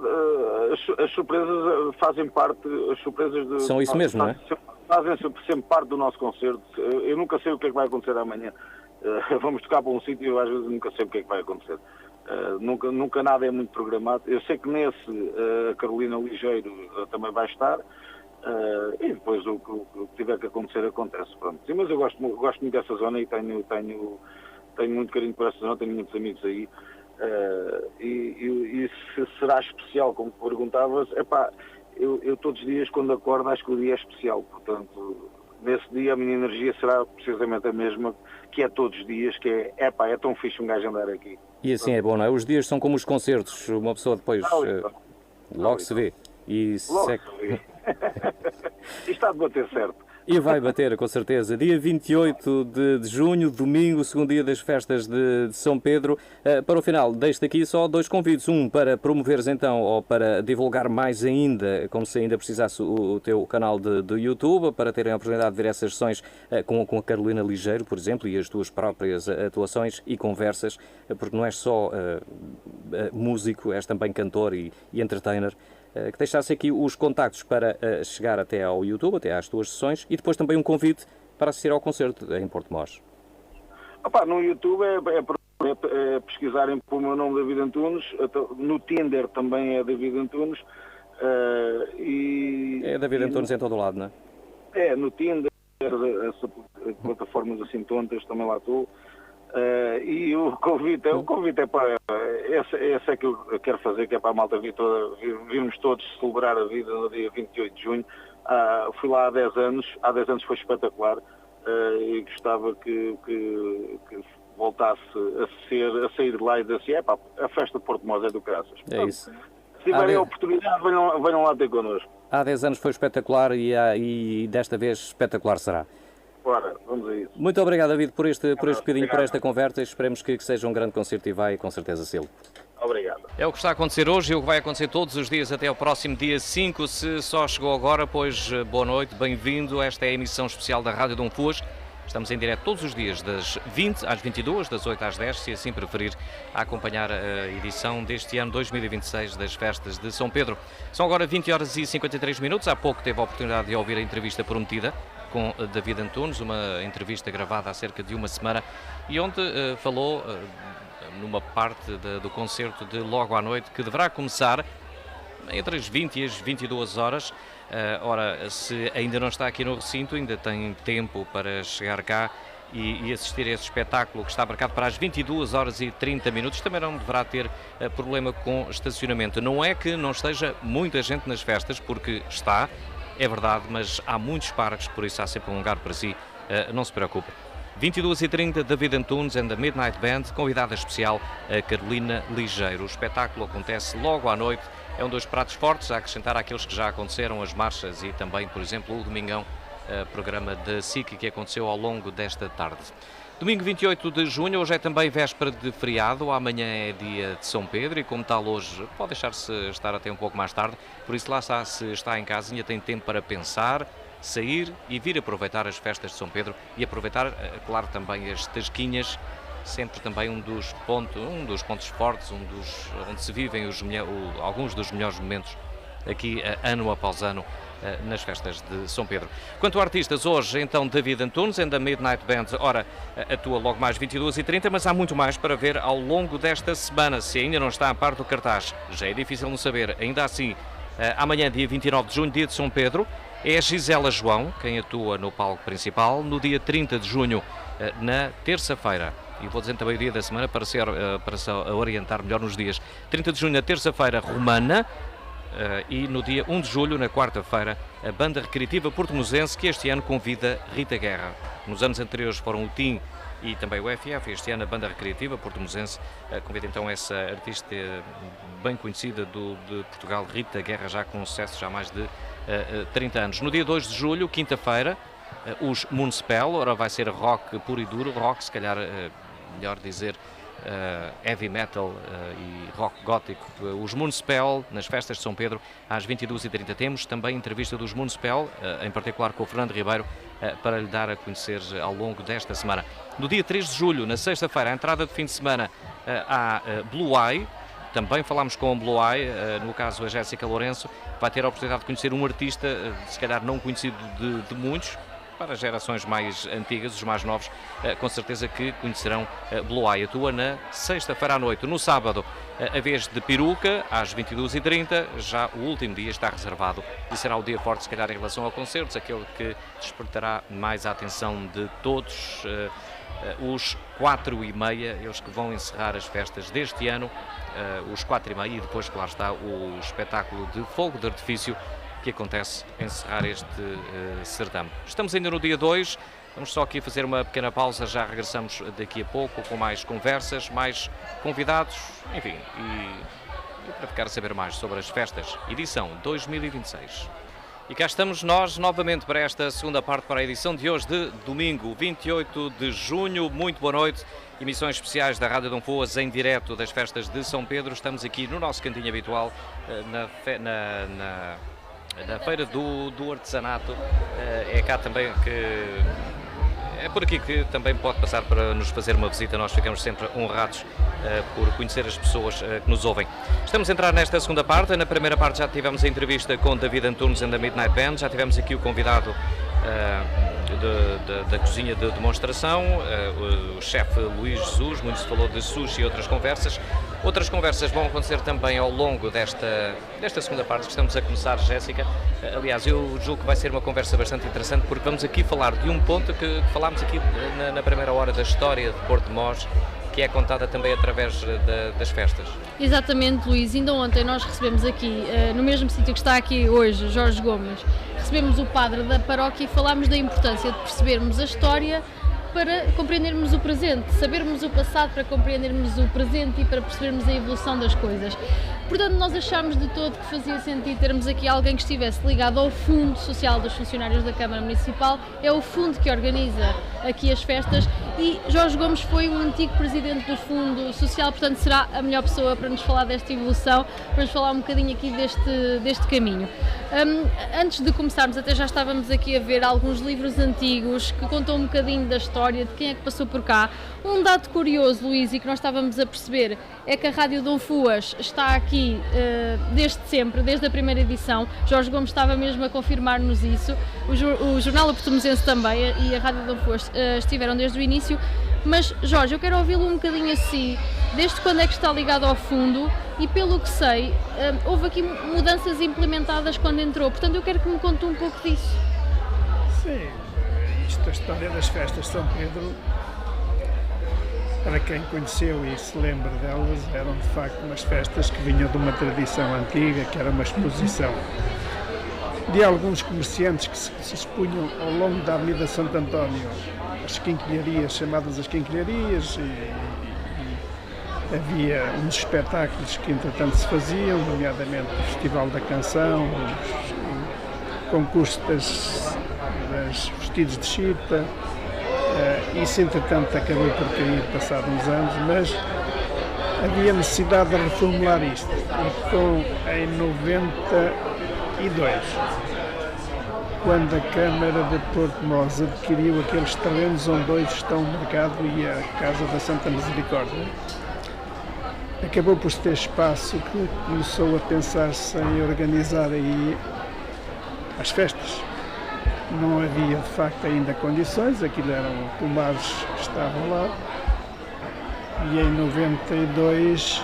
as surpresas fazem parte, as surpresas são isso mesmo, não é? Fazem sempre parte do nosso concerto. Eu nunca sei o que é que vai acontecer amanhã. Vamos tocar para um sítio e eu às vezes nunca sei o que é que vai acontecer. Nunca nada é muito programado. Eu sei que nesse a Carolina Ligeiro também vai estar, e depois o que tiver que acontecer acontece. Pronto. Sim, mas eu gosto muito dessa zona e tenho muito carinho por essa zona, tenho muitos amigos aí. E se será especial, como perguntavas, eu todos os dias quando acordo acho que o dia é especial, portanto nesse dia a minha energia será precisamente a mesma que é todos os dias, que é tão fixe um gajo andar aqui. E assim é bom, não é? Os dias são como os concertos, uma pessoa depois logo se vê. E logo se vê. Isto está a bater certo. E vai bater, com certeza. Dia 28 de junho, domingo, segundo dia das festas de São Pedro. Para o final, deixo-te aqui só dois convites. Um para promoveres então, ou para divulgar mais ainda, como se ainda precisasse, o teu canal de YouTube, para terem a oportunidade de ver essas sessões com a Carolina Ligeiro, por exemplo, e as tuas próprias atuações e conversas, porque não és só músico, és também cantor e entertainer. Que deixasse aqui os contactos para chegar até ao YouTube, até às tuas sessões, e depois também um convite para assistir ao concerto em Porto Mós. No YouTube é pesquisarem pelo meu nome, David Antunes, no Tinder também é David Antunes. É David Antunes em todo o lado, não é? No Tinder, essas plataformas assim tontas, também lá estou. E o convite é para... Esse é que eu quero fazer, que é para a malta virmos todos celebrar a vida no dia 28 de junho. Fui lá há 10 anos foi espetacular, e gostava que voltasse a sair de lá e dizer assim, a festa de Porto Mós é do caraças. É isso. Se tiverem a oportunidade, venham lá ter connosco. Há 10 anos foi espetacular e desta vez espetacular será. Bora, vamos a isso. Muito obrigado, David, por este bocadinho, por esta conversa. Esperemos que seja um grande concerto e vai com certeza ser. Obrigado. É o que está a acontecer hoje e o que vai acontecer todos os dias até ao próximo dia 5. Se só chegou agora, pois boa noite, bem-vindo. Esta é a emissão especial da Rádio Dom Fuas. Estamos em direto todos os dias, das 20 às 22, das 8 às 10, se assim preferir, a acompanhar a edição deste ano 2026 das festas de São Pedro. São agora 20 horas e 53 minutos. Há pouco teve a oportunidade de ouvir a entrevista prometida com David Antunes, uma entrevista gravada há cerca de uma semana e onde falou numa parte do concerto de logo à noite, que deverá começar entre as 20 e as 22 horas. Ora, se ainda não está aqui no recinto, ainda tem tempo para chegar cá e assistir a esse espetáculo que está marcado para as 22 horas e 30 minutos. Também não deverá ter problema com estacionamento. Não é que não esteja muita gente nas festas, porque está, é verdade, mas há muitos parques, por isso há sempre um lugar para si, não se preocupe. 22h30, David Antunes and the Midnight Band, convidada especial a Carolina Ligeiro. O espetáculo acontece logo à noite, é um dos pratos fortes a acrescentar àqueles que já aconteceram, as marchas e também, por exemplo, o Domingão, programa da SIC que aconteceu ao longo desta tarde. Domingo 28 de junho, hoje é também véspera de feriado, amanhã é dia de São Pedro e como tal hoje pode deixar-se estar até um pouco mais tarde, por isso lá está, se está em casa ainda tem tempo para pensar, sair e vir aproveitar as festas de São Pedro e aproveitar, claro, também as tasquinhas, sempre também um dos pontos fortes, onde se vivem alguns dos melhores momentos aqui ano após ano nas festas de São Pedro. Quanto a artistas, hoje então David Antunes and the Midnight Band, ora, atua logo mais 22h30, mas há muito mais para ver ao longo desta semana, se ainda não está a par do cartaz, já é difícil não saber. Ainda assim, amanhã, dia 29 de junho, dia de São Pedro, é a Gisela João quem atua no palco principal. No dia 30 de junho, na terça-feira, e vou dizer também o dia da semana para se orientar melhor nos dias, 30 de junho, na terça-feira, Romana, e no dia 1 de julho, na quarta-feira, a Banda Recreativa Portemosense, que este ano convida Rita Guerra. Nos anos anteriores foram o TIM e também o FF. Este ano a Banda Recreativa Portemosense convida então essa artista bem conhecida de Portugal, Rita Guerra, já com sucesso já há mais de 30 anos. No dia 2 de julho, quinta-feira, os Moonspell, ora vai ser rock puro e duro, rock, se calhar melhor dizer heavy metal e rock gótico. Os Moonspell, nas festas de São Pedro, às 22h30. Temos também entrevista dos Moonspell, em particular com o Fernando Ribeiro, para lhe dar a conhecer ao longo desta semana. No dia 3 de julho, na sexta-feira, a entrada de fim de semana, há Blue Eye. Também falámos com o Blue Eye, no caso a Jéssica Lourenço, vai ter a oportunidade de conhecer um artista, se calhar não conhecido de muitos, para gerações mais antigas, os mais novos, com certeza que conhecerão Blue Eye. Atua na sexta-feira à noite. No sábado, a vez de Peruca, às 22h30, já o último dia está reservado e será o dia forte, se calhar, em relação a concertos, aquele que despertará mais a atenção de todos. Os 4h30, eles que vão encerrar as festas deste ano, os 4h30, e depois, claro está, o espetáculo de fogo de artifício que acontece a encerrar este certame. Estamos ainda no dia 2, vamos só aqui fazer uma pequena pausa, já regressamos daqui a pouco com mais conversas, mais convidados, enfim, e para ficar a saber mais sobre as festas, edição 2026. E cá estamos nós novamente para esta segunda parte, para a edição de hoje de domingo, 28 de junho. Muito boa noite. Emissões especiais da Rádio Dom Fuas em direto das festas de São Pedro. Estamos aqui no nosso cantinho habitual, na Feira do Artesanato. É cá também que... É por aqui que também pode passar para nos fazer uma visita. Nós ficamos sempre honrados por conhecer as pessoas que nos ouvem. Estamos a entrar nesta segunda parte. Na primeira parte já tivemos a entrevista com David Antunes and the Midnight Band. Já tivemos aqui o convidado da cozinha de demonstração, o chefe Luís Jesus. Muito se falou de sushi e outras conversas. Outras conversas vão acontecer também ao longo desta segunda parte que estamos a começar, Jéssica. Aliás, eu julgo que vai ser uma conversa bastante interessante, porque vamos aqui falar de um ponto que falámos aqui na primeira hora, da história de Portmós, que é contada também através das festas. Exatamente, Luís. Ainda ontem nós recebemos aqui, no mesmo sítio que está aqui hoje, Jorge Gomes, recebemos o padre da paróquia e falámos da importância de percebermos a história para compreendermos o presente, sabermos o passado para compreendermos o presente e para percebermos a evolução das coisas. Portanto, nós achámos de todo que fazia sentido termos aqui alguém que estivesse ligado ao Fundo Social dos Funcionários da Câmara Municipal. É o fundo que organiza aqui as festas e Jorge Gomes foi um antigo presidente do Fundo Social, portanto será a melhor pessoa para nos falar desta evolução, para nos falar um bocadinho aqui deste caminho. Antes de começarmos, até já estávamos aqui a ver alguns livros antigos que contam um bocadinho da história, de quem é que passou por cá. Um dado curioso, Luís, e que nós estávamos a perceber, é que a Rádio Dom Fuas está aqui desde sempre, desde a primeira edição. Jorge Gomes estava mesmo a confirmar-nos isso. O Jornal O Portemosense também e a Rádio Dom Fuas estiveram desde o início. Mas, Jorge, eu quero ouvi-lo um bocadinho assim, desde quando é que está ligado ao fundo, e pelo que sei, houve aqui mudanças implementadas quando entrou, portanto eu quero que me conte um pouco disso. Sim, a história das festas de São Pedro, para quem conheceu e se lembra delas, eram de facto umas festas que vinham de uma tradição antiga, que era uma exposição de alguns comerciantes que se expunham ao longo da Avenida Santo António, as quinquilharias, chamadas as quinquilharias, e havia uns espetáculos que entretanto se faziam, nomeadamente o Festival da Canção, o concurso das vestidos de chita. Isso entretanto acabou por cair passado uns anos, mas havia necessidade de reformular isto. Então, em 92, quando a Câmara de Portmós adquiriu aqueles terrenos onde hoje estão o mercado e a Casa da Santa Misericórdia, acabou por se ter espaço que começou a pensar-se em organizar aí às festas. Não havia de facto ainda condições, aquilo eram pomares que estavam lá, e em 93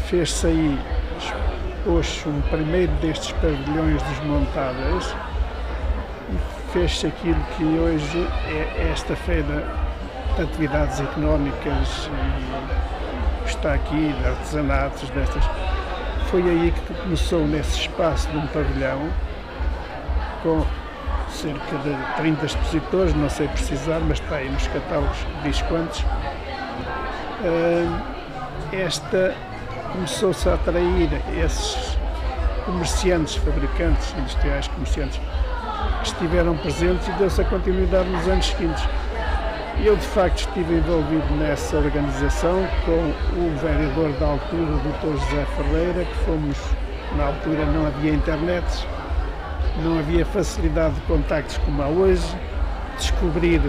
fez-se aí, expôs um primeiro destes pavilhões desmontáveis e fez-se aquilo que hoje é esta feira de atividades económicas e está aqui, de artesanatos, destas. Foi aí que começou, nesse espaço de um pavilhão, com cerca de 30 expositores, não sei precisar, mas está aí nos catálogos, diz quantos. Começou-se a atrair esses comerciantes, fabricantes, industriais, comerciantes, que estiveram presentes, e deu-se a continuidade nos anos seguintes. Eu, de facto, estive envolvido nessa organização com o vereador da altura, o Dr. José Ferreira, que fomos, na altura não havia internet, não havia facilidade de contactos como há hoje. Descobrir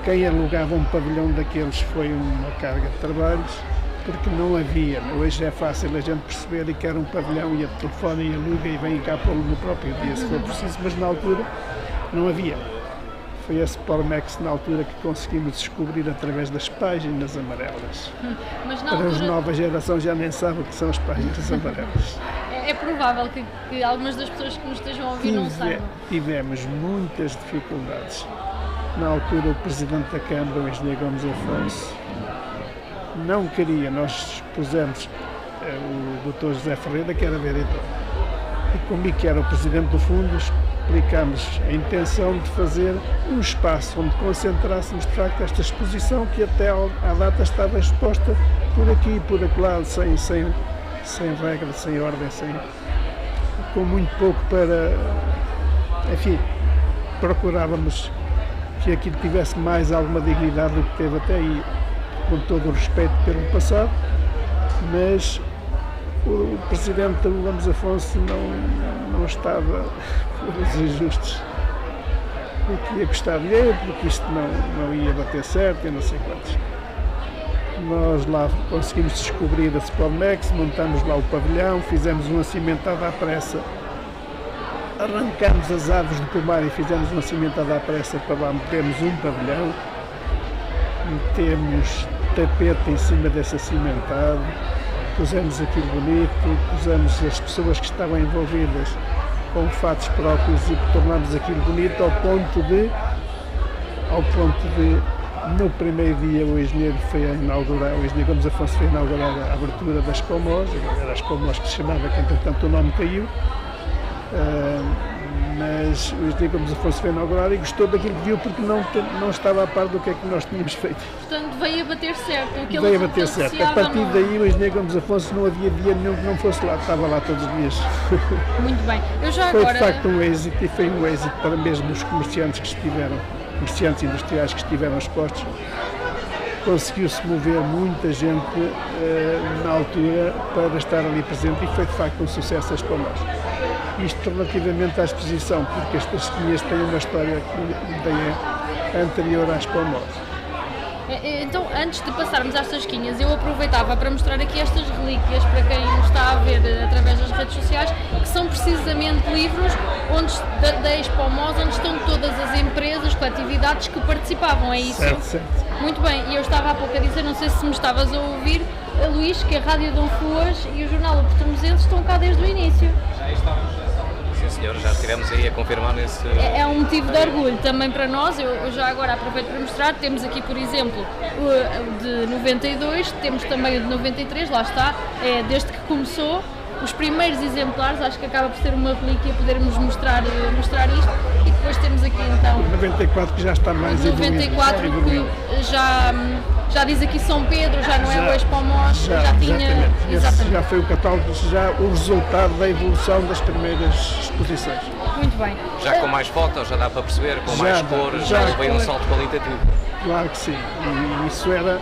quem alugava um pavilhão daqueles foi uma carga de trabalhos, porque não havia. Hoje é fácil a gente perceber e quer um pavilhão e a telefone e aluga e vem cá pô-lo no próprio dia, se for preciso, mas na altura não havia. Foi esse Pormex, na altura, que conseguimos descobrir através das páginas amarelas. Mas na Para altura... a nova geração já nem sabe o que são as páginas amarelas. É provável que algumas das pessoas que nos estejam a ouvir não saibam. Tivemos muitas dificuldades. Na altura, o Presidente da Câmara, o Engenheiro Gomes Afonso, não queria. Nós pusemos o Dr. José Ferreira, que era vereador, e comigo, que era o Presidente do Fundo, explicámos a intenção de fazer um espaço onde concentrássemos, de facto, esta exposição que até à data estava exposta por aqui e por acolá, sem regra, sem ordem, com muito pouco para... Enfim, procurávamos que aquilo tivesse mais alguma dignidade do que teve até aí, com todo o respeito pelo passado, mas o Presidente Gomes Afonso não estava por os ajustes do que ia custar dinheiro, porque isto não ia bater certo e não sei quantos. Nós lá conseguimos descobrir a Spormex, montamos lá o pavilhão, fizemos um cimentado à pressa, arrancámos as árvores do pomar e fizemos um cimentado à pressa para lá metermos um pavilhão, metemos tapete em cima desse cimentado, pusemos aquilo bonito, pusemos as pessoas que estavam envolvidas com fatos próprios e tornámos aquilo bonito ao ponto de no primeiro dia o engenheiro Gomes Afonso foi a inaugurar a abertura das Pomós, era as Pomós que se chamava, que entretanto o nome caiu, mas o engenheiro Gomes Afonso foi a inaugurar e gostou daquilo que viu, porque não estava a par do que é que nós tínhamos feito. Portanto, veio a bater certo. Veio a bater certo. A partir daí o engenheiro Gomes Afonso não havia dia nenhum que não fosse lá, estava lá todos os dias. Muito bem. Foi de facto um êxito, e foi um êxito para mesmo os comerciantes industriais que estiveram expostos. Conseguiu-se mover muita gente na altura para estar ali presente, e foi de facto um sucesso as Pomós. Isto relativamente à exposição, porque as tasquinhas têm uma história que ainda é anterior às Pomós. Então, antes de passarmos às tasquinhas, eu aproveitava para mostrar aqui estas relíquias para quem está a ver através das redes sociais, que são precisamente livros da Expo Mós, onde estão todas as empresas, coletividades que participavam, é isso? Certo. Muito bem, e eu estava há pouco a dizer, não sei se me estavas a ouvir, Luís, que a Rádio Dom Fuas e o Jornal O Portuguesense estão cá desde o início. Já estamos. Sim, senhor, já estivemos aí a confirmar nesse... É um motivo de orgulho também para nós. Eu já agora aproveito para mostrar. Temos aqui, por exemplo, o de 92, temos também o de 93, lá está, desde que começou. Os primeiros exemplares, acho que acaba por ser uma relíquia podermos mostrar isto. E depois temos aqui então... O 94, que já está mais evoluído. 94, que já diz aqui São Pedro, já não é o Expo Mós, já tinha... Exatamente. Já foi o catálogo, já o resultado da evolução das primeiras exposições. Muito bem. Já com mais fotos, já dá para perceber, com mais cores, já veio um salto qualitativo. Claro que sim, e isso era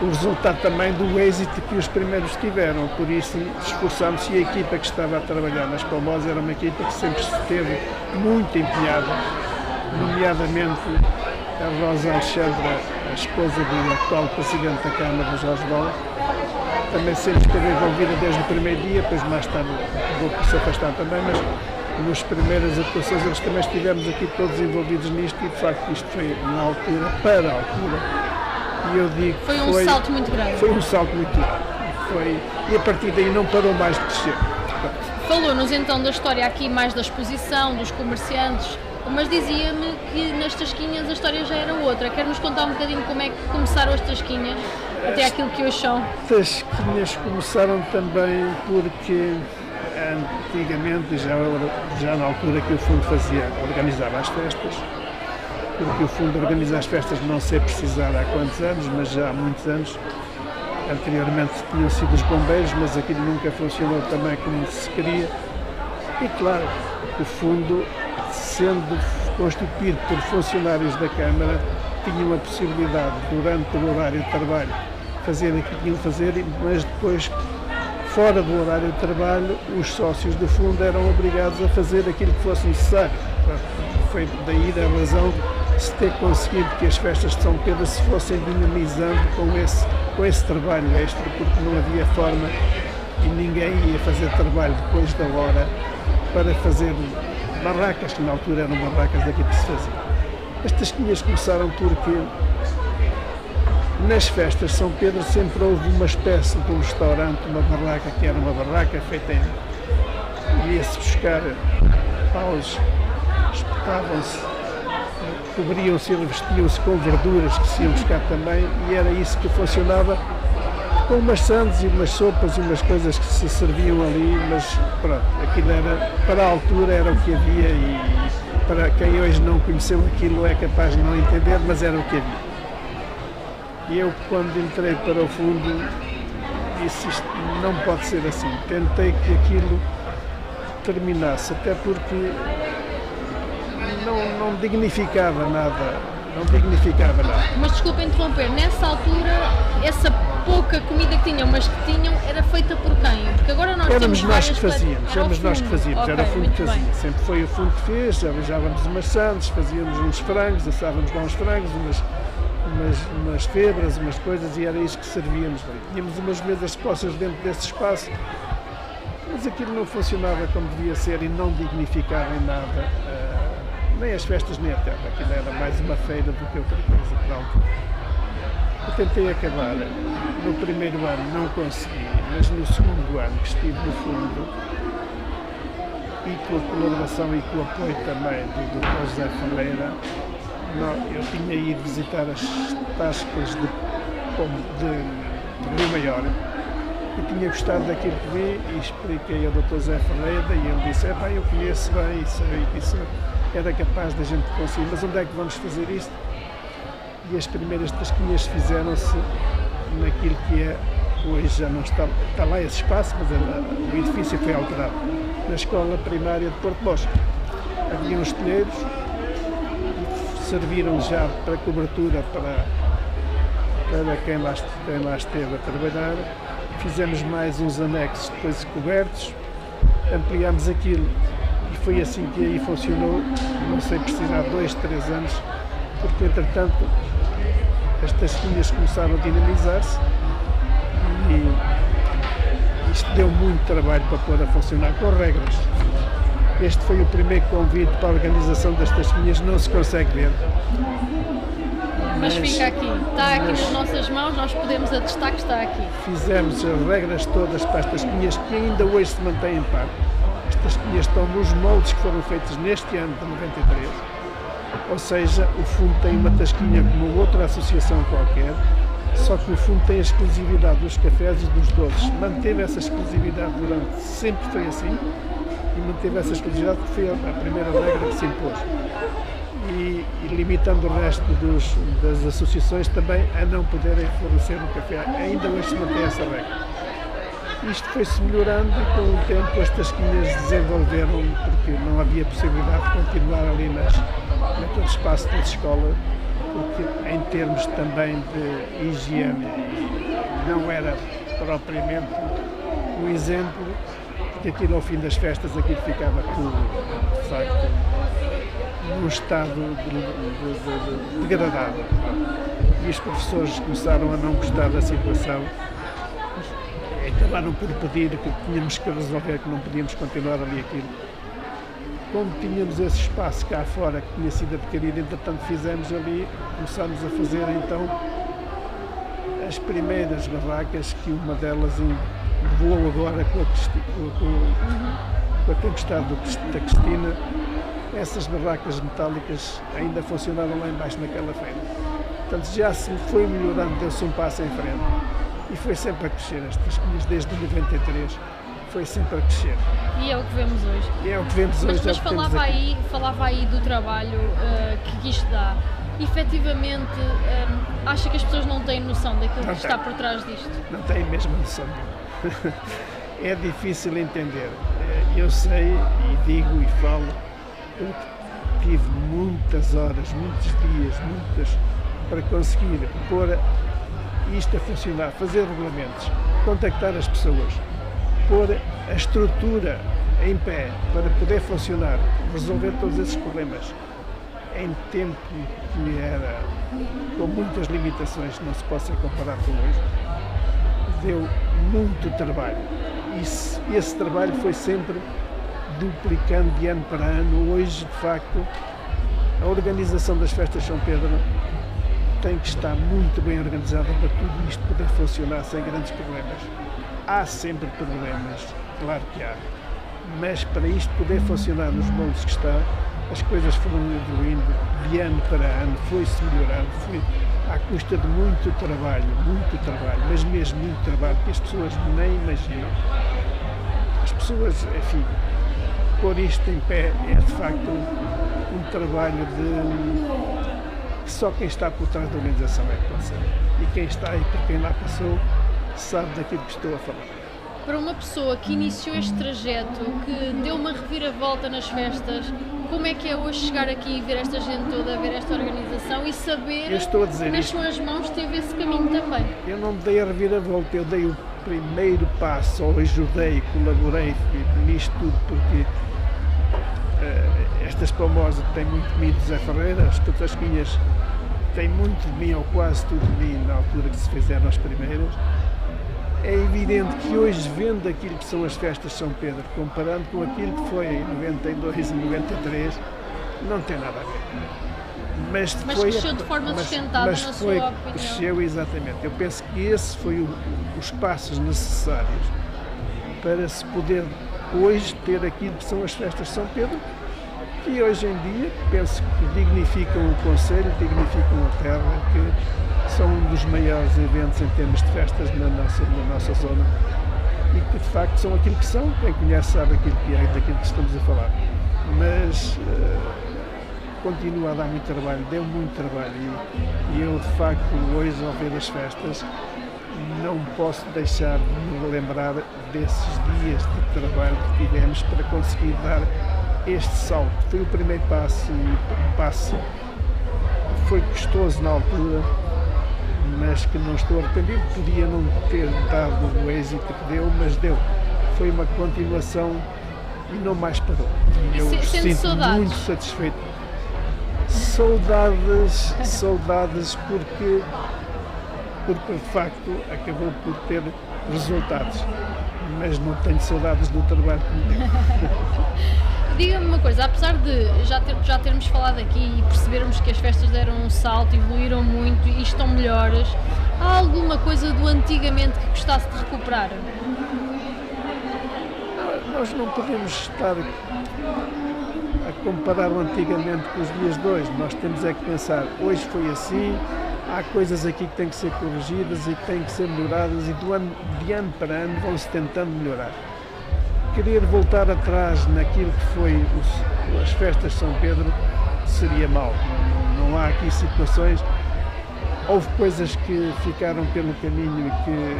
o resultado também do êxito que os primeiros tiveram, por isso esforçámos, e a equipa que estava a trabalhar nas Pomós era uma equipa que sempre esteve muito empenhada, nomeadamente a Rosa Alexandra, a esposa do atual Presidente da Câmara, Jorge Bola, também sempre esteve envolvida desde o primeiro dia, depois mais tarde vou se afastar também, mas nas primeiras atuações eles também estivemos aqui todos envolvidos nisto e de facto isto foi na altura, para a altura. E eu digo foi um salto muito grande. Foi um salto muito grande. E a partir daí não parou mais de crescer. Falou-nos então da história aqui, mais da exposição, dos comerciantes, mas dizia-me que nas tasquinhas a história já era outra. Quer-nos contar um bocadinho como é que começaram as tasquinhas, até aquilo que hoje são? As tasquinhas começaram também porque antigamente, já na altura que o Fundo organizava as festas, porque o Fundo organiza as festas, não sei precisar há quantos anos, mas já há muitos anos. Anteriormente tinham sido os bombeiros, mas aquilo nunca funcionou também como se queria. E claro, o Fundo, sendo constituído por funcionários da Câmara, tinham a possibilidade, durante o horário de trabalho, fazer aquilo que tinham de fazer, mas depois, fora do horário de trabalho, os sócios do Fundo eram obrigados a fazer aquilo que fosse necessário. Foi daí a razão de se ter conseguido que as festas de São Pedro se fossem dinamizando com esse trabalho extra, porque não havia forma e ninguém ia fazer trabalho depois da hora para fazer barracas, que na altura eram barracas daqui que se fazia. As tasquinhas começaram porque nas festas de São Pedro sempre houve uma espécie de um restaurante, uma barraca que era uma barraca feita em... ia-se buscar paus, espetavam-se, cobriam-se e revestiam-se com verduras que se iam buscar também, e era isso que funcionava, com umas sandes e umas sopas e umas coisas que se serviam ali, mas pronto, aquilo era, para a altura era o que havia, e para quem hoje não conheceu aquilo é capaz de não entender, mas era o que havia. E eu, quando entrei para o Fundo, disse: isto não pode ser assim. Tentei que aquilo terminasse, até porque não dignificava nada, Mas desculpa interromper, nessa altura, essa pouca comida que tinham, mas que tinham, era feita por quem? Porque agora nós éramos temos nós que fazíamos, era o Fundo que fazia. Bem. Sempre foi o Fundo que fez, arranjávamos umas sandes, fazíamos uns frangos, assávamos lá uns frangos, umas febras, umas coisas, e era isso que servíamos. Tínhamos umas mesas expostas dentro desse espaço, mas aquilo não funcionava como devia ser e não dignificava em nada, nem as festas nem a terra. Aquilo era mais uma feira do que outra coisa. Pronto. Eu tentei acabar no primeiro ano, não consegui, mas no segundo ano que estive no Fundo, e com a colaboração e com o apoio também do Dr. José Ferreira, eu tinha ido visitar as tascas de Rio Maior e tinha gostado daquilo que vi, e expliquei ao Dr. José Ferreira, e ele disse: eu conheço bem e sei que isso era capaz da gente conseguir, mas onde é que vamos fazer isto? E as primeiras tasquinhas fizeram-se naquilo que é, hoje já não está lá esse espaço, mas o edifício foi alterado, na Escola Primária de Porto Bosque. Havia uns telheiros, serviram já para cobertura para quem lá esteve a trabalhar. Fizemos mais uns anexos depois cobertos, ampliámos aquilo e foi assim que aí funcionou. Não sei precisar 2, 3 anos, porque entretanto as tasquinhas começaram a dinamizar-se e isto deu muito trabalho para pôr a funcionar com regras. Este foi o primeiro convite para a organização das tasquinhas, não se consegue ver. Mas fica aqui, está aqui nas nossas mãos, nós podemos atestar que está aqui. Fizemos as regras todas para as tasquinhas, que ainda hoje se mantêm em par. As tasquinhas estão nos moldes que foram feitos neste ano de 93, ou seja, o Fundo tem uma tasquinha como outra associação qualquer, só que o Fundo tem a exclusividade dos cafés e dos doces. Manteve essa exclusividade sempre foi assim, e manteve essa exclusividade, que foi a primeira regra que se impôs. E limitando o resto das associações também a não poderem fornecer o café. Ainda hoje se mantém essa regra. Isto foi-se melhorando e com o tempo as tasquinhas desenvolveram, porque não havia possibilidade de continuar ali naquele espaço da escola, porque em termos também de higiene não era propriamente um exemplo, porque aquilo ao fim das festas aquilo ficava tudo, de facto, num estado degradado. E os professores começaram a não gostar da situação acabaram por pedir que tínhamos que resolver, que não podíamos continuar ali aquilo. Como tínhamos esse espaço cá fora que tinha sido adquirido, entretanto fizemos ali, começámos a fazer então as primeiras barracas, que uma delas voou agora com a tempestade da Cristina. Essas barracas metálicas ainda funcionaram lá embaixo naquela feira. Portanto, já se foi melhorando, deu-se um passo em frente. E foi sempre a crescer, estas coisas desde 93, foi sempre a crescer. E é o que vemos hoje. E é o que vemos hoje. Mas falava aí do trabalho que isto dá. Efetivamente, acha que as pessoas não têm noção daquilo que está por trás disto? Não têm mesmo noção. É difícil entender. Eu sei e digo e falo, eu tive muitas horas, muitos dias, para conseguir pôr isto a funcionar, fazer regulamentos, contactar as pessoas, pôr a estrutura em pé para poder funcionar, resolver todos esses problemas em tempo que era com muitas limitações, não se possa comparar com hoje. Deu muito trabalho e esse trabalho foi sempre duplicando de ano para ano. Hoje, de facto, a organização das festas de São Pedro tem que estar muito bem organizada para tudo isto poder funcionar sem grandes problemas. Há sempre problemas, claro que há, mas para isto poder funcionar nos moldes que está, as coisas foram evoluindo de ano para ano, foi-se melhorando, foi à custa de muito trabalho, mas mesmo muito trabalho que as pessoas nem imaginam. As pessoas, enfim, pôr isto em pé é de facto um trabalho que só quem está por trás da organização é que pode saber. E quem está e por quem lá passou sabe daquilo que estou a falar. Para uma pessoa que iniciou este trajeto, que deu uma reviravolta nas festas, como é que é hoje chegar aqui e ver esta gente toda, ver esta organização e saber que nas suas mãos teve esse caminho também? Eu não dei a reviravolta, eu dei o primeiro passo, ou ajudei, colaborei nisto tudo, porque estas Pomosas têm muito de mim de Zé Ferreira, as Patasquinhas têm muito de mim, ou quase tudo de mim, na altura que se fizeram as primeiras. É evidente que hoje, vendo aquilo que são as festas de São Pedro, comparando com aquilo que foi em 92 e 93, não tem nada a ver. Mas cresceu de forma sustentada, na sua opinião? Cresceu, exatamente. Eu penso que esse foi os passos necessários para se poder hoje ter aquilo que são as festas de São Pedro, que hoje em dia penso que dignificam o concelho, dignificam a terra, que são um dos maiores eventos em termos de festas na nossa zona e que de facto são aquilo que são. Quem conhece sabe aquilo que é e daquilo que estamos a falar. Mas continua a dar muito trabalho, deu muito trabalho e eu de facto hoje ao ver as festas não posso deixar de me lembrar desses dias de trabalho que tivemos para conseguir dar este salto. Foi o primeiro passo e o passo foi custoso na altura, mas que não estou arrependido. Podia não ter dado o êxito que deu, mas deu. Foi uma continuação e não mais parou. E eu sinto muito satisfeito. Saudades porque de facto acabou por ter resultados, mas não tenho saudades do trabalho que me deu. Diga-me uma coisa, apesar de já termos falado aqui e percebermos que as festas deram um salto, evoluíram muito e estão melhores, há alguma coisa do antigamente que gostasse de recuperar? Nós não podemos estar a comparar o antigamente com os dias de hoje. Nós temos é que pensar, hoje foi assim, há coisas aqui que têm que ser corrigidas e que têm que ser melhoradas e de ano para ano vão-se tentando melhorar. Querer voltar atrás naquilo que foi as festas de São Pedro seria mau. Não há aqui situações. Houve coisas que ficaram pelo caminho e que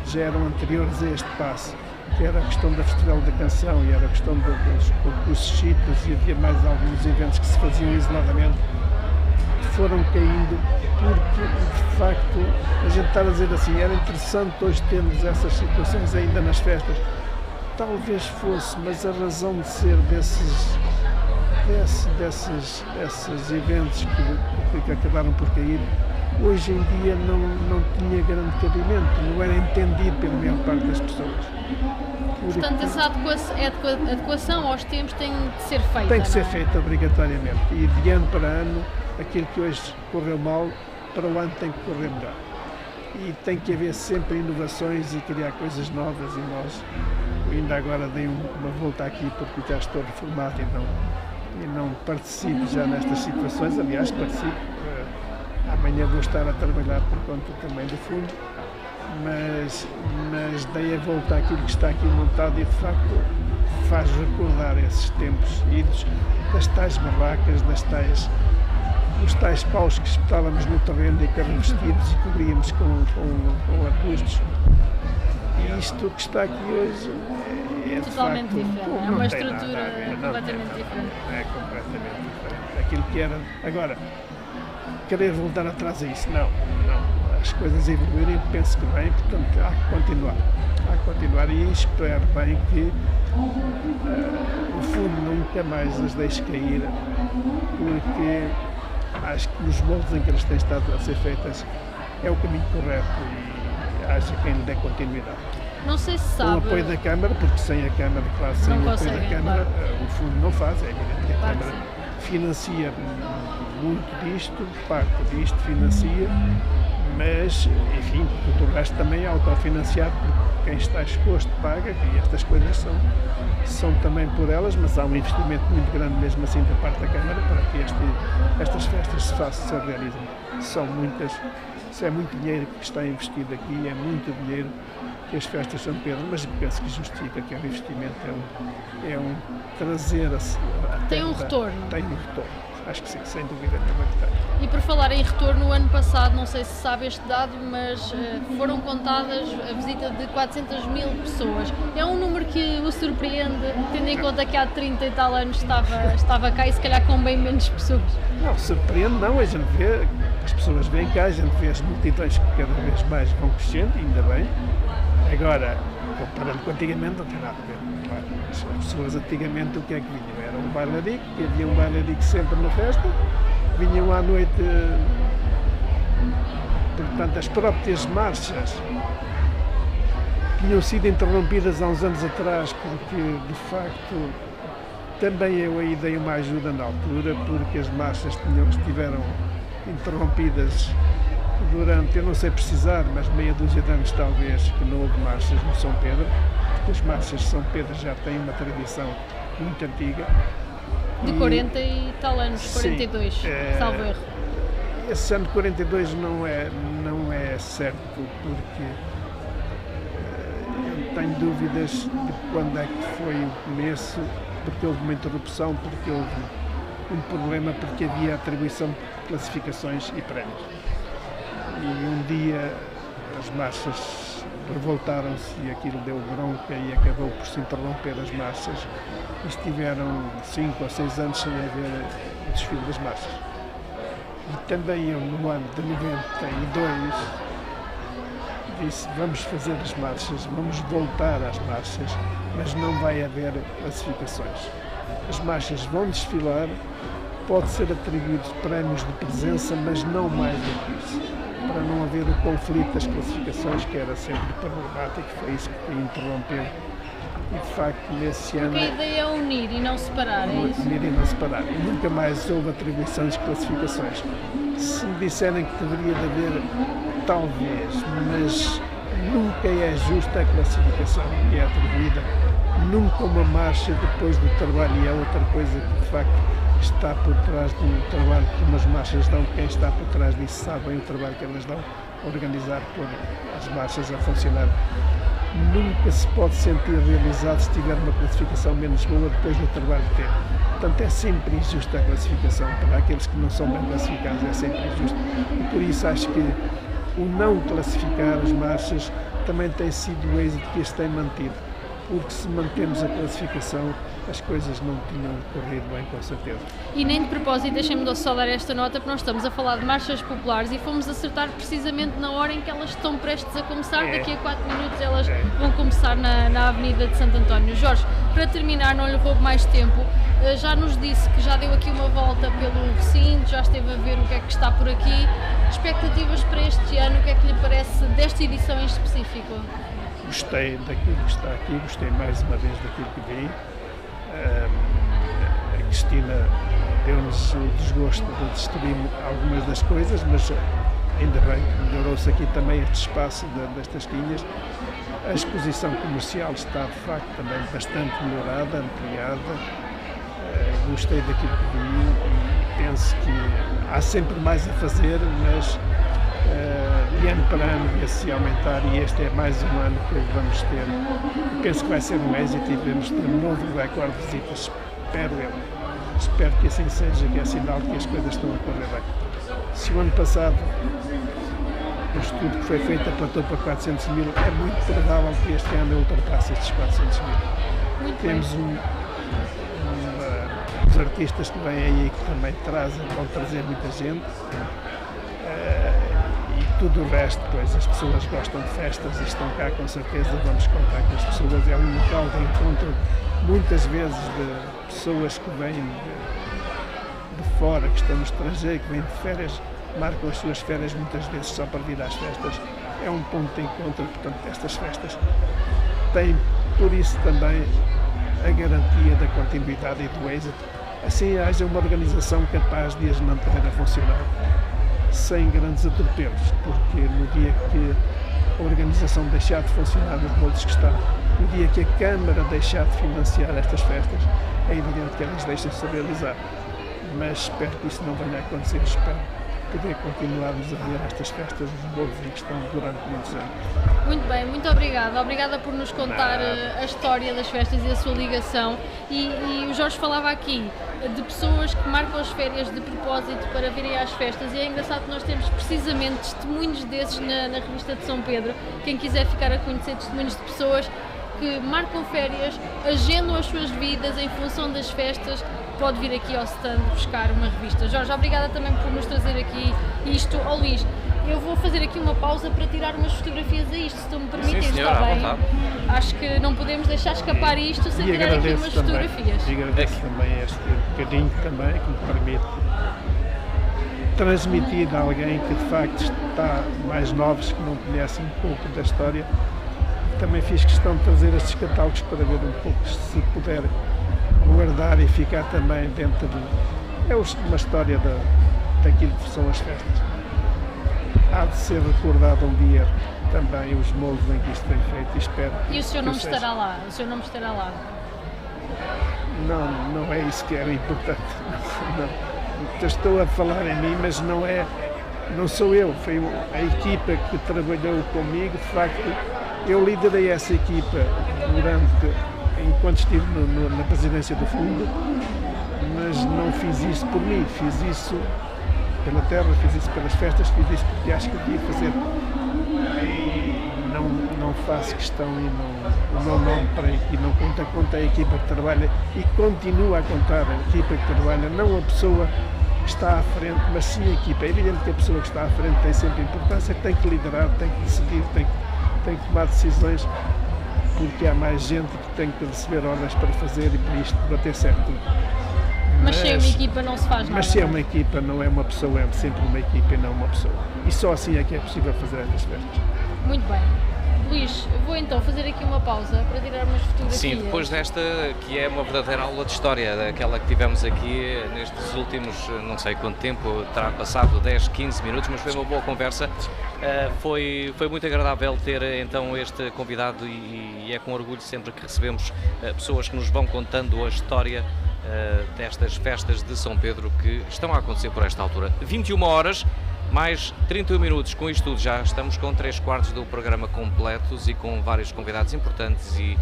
já eram anteriores a este passo, que era a questão da Festival da Canção e era a questão dos chitas e havia mais alguns eventos que se faziam isoladamente, que foram caindo porque, de facto, a gente está a dizer assim, era interessante hoje termos essas situações ainda nas festas. Talvez fosse, mas a razão de ser desses eventos que acabaram por cair hoje em dia não tinha grande cabimento, não era entendido pela maior parte das pessoas. Portanto, essa adequação aos tempos tem de ser feita. Tem que ser não é? feita obrigatoriamente, e de ano para ano, aquilo que hoje correu mal, para o ano tem que correr melhor. E tem que haver sempre inovações e criar coisas novas, e nós, ainda agora dei uma volta aqui porque já estou reformado e não participo já nestas situações. Aliás, participo, amanhã vou estar a trabalhar por conta também do fundo, mas dei a volta àquilo que está aqui montado e de facto faz recordar esses tempos idos, das tais barracas, os tais paus que espetávamos no terreno e que revestíamos e cobríamos com arbustos. E isto que está aqui hoje é totalmente de facto, diferente, é uma estrutura completamente diferente. É completamente diferente. Aquilo que era. Agora, querer voltar atrás a isso, não. As coisas evoluírem, penso que bem, portanto há que continuar. Há que continuar e espero bem que o fundo nunca mais as deixe cair, porque acho que nos moldes em que elas têm estado a ser feitas é o caminho correto e acho que quem lhe dê continuidade. Não sei se Com sabe. o apoio da Câmara, porque sem a Câmara, claro, sem o apoio da Câmara, o fundo não faz, é evidente que a Câmara financia muito disto, parte disto financia, mas, enfim, o resto também é autofinanciado, porque quem está exposto paga, e estas coisas são também por elas, mas há um investimento muito grande mesmo assim da parte da Câmara para que estas festas se realizem. É muito dinheiro que está investido aqui, é muito dinheiro que as festas de São Pedro, mas penso que justifica que o investimento trazer a tem um retorno. Tem um retorno, acho que sim, sem dúvida também que tem. E por falar em retorno, no ano passado, não sei se sabe este dado, mas foram contadas a visita de 400 mil pessoas. É um número que o surpreende, tendo em conta que há 30 e tal anos estava cá e se calhar com bem menos pessoas. Não, surpreende não, a gente vê, as pessoas vêm cá, a gente vê as multidões que cada vez mais vão crescendo, ainda bem. Agora, comparando com antigamente, não tem nada a ver. Claro, as pessoas antigamente o que é que vinham? Era um bailarico, que havia um bailarico sempre na festa, vinham à noite, portanto, as próprias marchas tinham sido interrompidas há uns anos atrás, porque, de facto, também eu aí dei uma ajuda na altura, porque as marchas estiveram interrompidas durante, eu não sei precisar, mas meia dúzia de anos talvez, que não houve marchas no São Pedro, porque as marchas de São Pedro já têm uma tradição muito antiga. De 40 e tal anos, 42, salvo erro. Esse ano de 42 não é certo, porque eu tenho dúvidas de quando é que foi o começo, porque houve uma interrupção, porque houve um problema, porque havia atribuição de classificações e prémios. E um dia as marchas revoltaram-se e aquilo deu bronca e acabou por se interromper as marchas. E estiveram 5 ou 6 anos sem haver o desfile das marchas. E também eu, no ano de 92, disse: vamos fazer as marchas, vamos voltar às marchas, mas não vai haver classificações. As marchas vão desfilar, pode ser atribuídos prémios de presença, mas não mais do que isso, para não haver o conflito das classificações, que era sempre problemático, foi isso que interrompeu. E de facto, nesse ano. Porque a ideia é unir e não separar, é isso? Unir e não separar. E nunca mais houve atribuições de classificações. Se me disserem que deveria de haver, talvez, mas nunca é justa a classificação que é atribuída. Nunca uma marcha depois do trabalho, e é outra coisa que de facto está por trás do trabalho que umas marchas dão. Quem está por trás disso sabe bem o trabalho que elas dão a organizar por as marchas a funcionar. Nunca se pode sentir realizado se tiver uma classificação menos boa depois do trabalho que tem. Portanto, é sempre injusta a classificação. Para aqueles que não são bem classificados, é sempre injusto. E por isso acho que o não classificar as marchas também tem sido o êxito que este tem mantido. Porque se mantemos a classificação, as coisas não tinham corrido bem, com certeza. E nem de propósito, deixem-me só dar esta nota, porque nós estamos a falar de marchas populares e fomos acertar precisamente na hora em que elas estão prestes a começar. Daqui a 4 minutos elas vão começar na Avenida de Santo António. Jorge, Para terminar, não lhe roubo mais tempo, já nos disse que já deu aqui uma volta pelo recinto, já esteve a ver o que é que está por aqui. Expectativas para este ano, o que é que lhe parece desta edição em específico? Gostei daquilo que está aqui, gostei mais uma vez daquilo que vi. A Cristina deu-nos o desgosto de destruir algumas das coisas, mas ainda bem que melhorou-se aqui também este espaço destas quinhas. A exposição comercial está de facto também bastante melhorada, ampliada. Gostei daquilo que vi e penso que há sempre mais a fazer, mas de ano para ano vê-se aumentar, e este é mais um ano que vamos ter. Penso que vai ser um êxito e devemos ter um novo recorde de visitas, espero que assim seja, que é sinal que as coisas estão a correr bem. Se o ano passado o estudo que foi feito apontou para 400 mil, é muito provável que este ano ultrapasse estes 400 mil. Temos os artistas que vêm aí que também vão trazer muita gente. Tudo o resto, pois as pessoas gostam de festas e estão cá com certeza, vamos contar com as pessoas, é um local de encontro muitas vezes de pessoas que vêm de fora, que estão no estrangeiro, que vêm de férias, marcam as suas férias muitas vezes só para vir às festas, é um ponto de encontro, portanto estas festas têm por isso também a garantia da continuidade e do êxito, assim haja uma organização capaz de as manter a funcionar sem grandes atropelos, porque no dia que a organização deixar de funcionar nos moldes que está, no dia que a Câmara deixar de financiar estas festas, é evidente que elas deixam de se realizar. Mas espero que isso não venha a acontecer, espero poder continuarmos a ver estas festas nos moldes em que estão durante muitos anos. Muito bem, muito obrigada. Obrigada por nos contar a história das festas e a sua ligação. E o Jorge falava aqui de pessoas que marcam as férias de propósito para virem às festas, e é engraçado que nós temos precisamente testemunhos desses na revista de São Pedro. Quem quiser ficar a conhecer testemunhos de pessoas que marcam férias, agendam as suas vidas em função das festas, pode vir aqui ao stand buscar uma revista. Jorge, obrigada também por nos trazer aqui isto. Luís, eu vou fazer aqui uma pausa para tirar umas fotografias a isto, se tu me permites, está bem? Acho que não podemos deixar escapar isto sem tirar aqui umas fotografias. E agradeço também este bocadinho também que me permite transmitir a alguém que de facto está mais novos, que não conhecem um pouco da história. Também fiz questão de trazer estes catálogos para ver um pouco, se puder guardar e ficar também dentro de... É uma história daquilo que são as festas. Há de ser recordado um dia também os moldes em que isto foi feito e espero que... E o senhor não estará lá? O senhor não estará lá? Não é isso que era importante. Não. Estou a falar em mim, mas não sou eu, foi a equipa que trabalhou comigo. De facto, eu liderei essa equipa enquanto estive na presidência do fundo, mas não fiz isso por mim, fiz isso pela terra, fiz isso pelas festas, fiz isso porque acho que devia fazer. Não faço questão e o meu nome para aqui não conta a equipa que trabalha e continua a contar a equipa que trabalha, não a pessoa que está à frente, mas sim a equipa. É evidente que a pessoa que está à frente tem sempre importância, tem que liderar, tem que decidir, tem que tomar decisões, porque há mais gente que tem que receber ordens para fazer e para isto bater certo. Mas se é uma equipa não se faz nada. Mas se é uma equipa, não é uma pessoa, é sempre uma equipa e não uma pessoa. E só assim é que é possível fazer estas festas. Muito bem. Luís, vou então fazer aqui uma pausa para tirar umas fotografias. Sim, depois desta, que é uma verdadeira aula de história, daquela que tivemos aqui nestes últimos, não sei quanto tempo, terá passado 10, 15 minutos, mas foi uma boa conversa. Foi muito agradável ter então este convidado e é com orgulho sempre que recebemos pessoas que nos vão contando a história destas festas de São Pedro que estão a acontecer por esta altura. 21 horas, mais 31 minutos, com isto tudo já estamos com 3/4 do programa completos e com vários convidados importantes e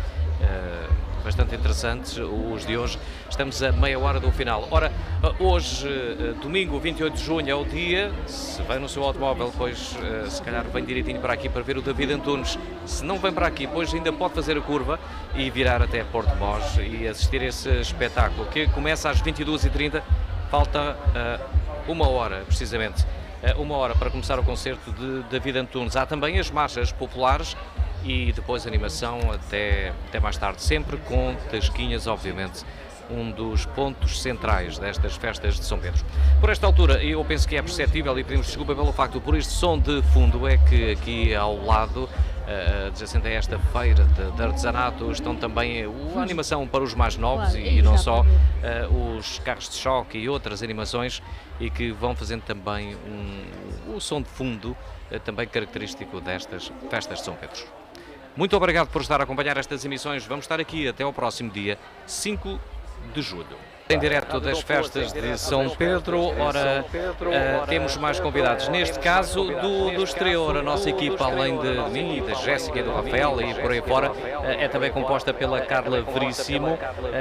bastante interessantes, os de hoje. Estamos a meia hora do final. Ora, hoje, domingo 28 de junho, é o dia, se vem no seu automóvel, pois se calhar vem direitinho para aqui para ver o David Antunes. Se não vem para aqui, pois ainda pode fazer a curva e virar até Porto Mós e assistir a esse espetáculo, que começa às 22h30, falta uma hora, precisamente. Uma hora para começar o concerto de David Antunes. Há também as marchas populares e depois animação até mais tarde, sempre com tasquinhas, obviamente, um dos pontos centrais destas festas de São Pedro. Por esta altura, eu penso que é perceptível, e pedimos desculpa pelo facto, por este som de fundo, é que aqui ao lado, adjacente a esta feira de artesanato, estão também a animação para os mais novos, e não só, os carros de choque e outras animações, e que vão fazendo também o som de fundo, também característico destas festas de São Pedro. Muito obrigado por estar a acompanhar estas emissões. Vamos estar aqui até ao próximo dia 5 de julho. Em direto das festas de São Pedro, ora, temos mais convidados. Neste caso, do exterior, a nossa equipa, além de mim, da Jéssica e do Rafael e por aí fora, é também composta pela Carla Veríssimo,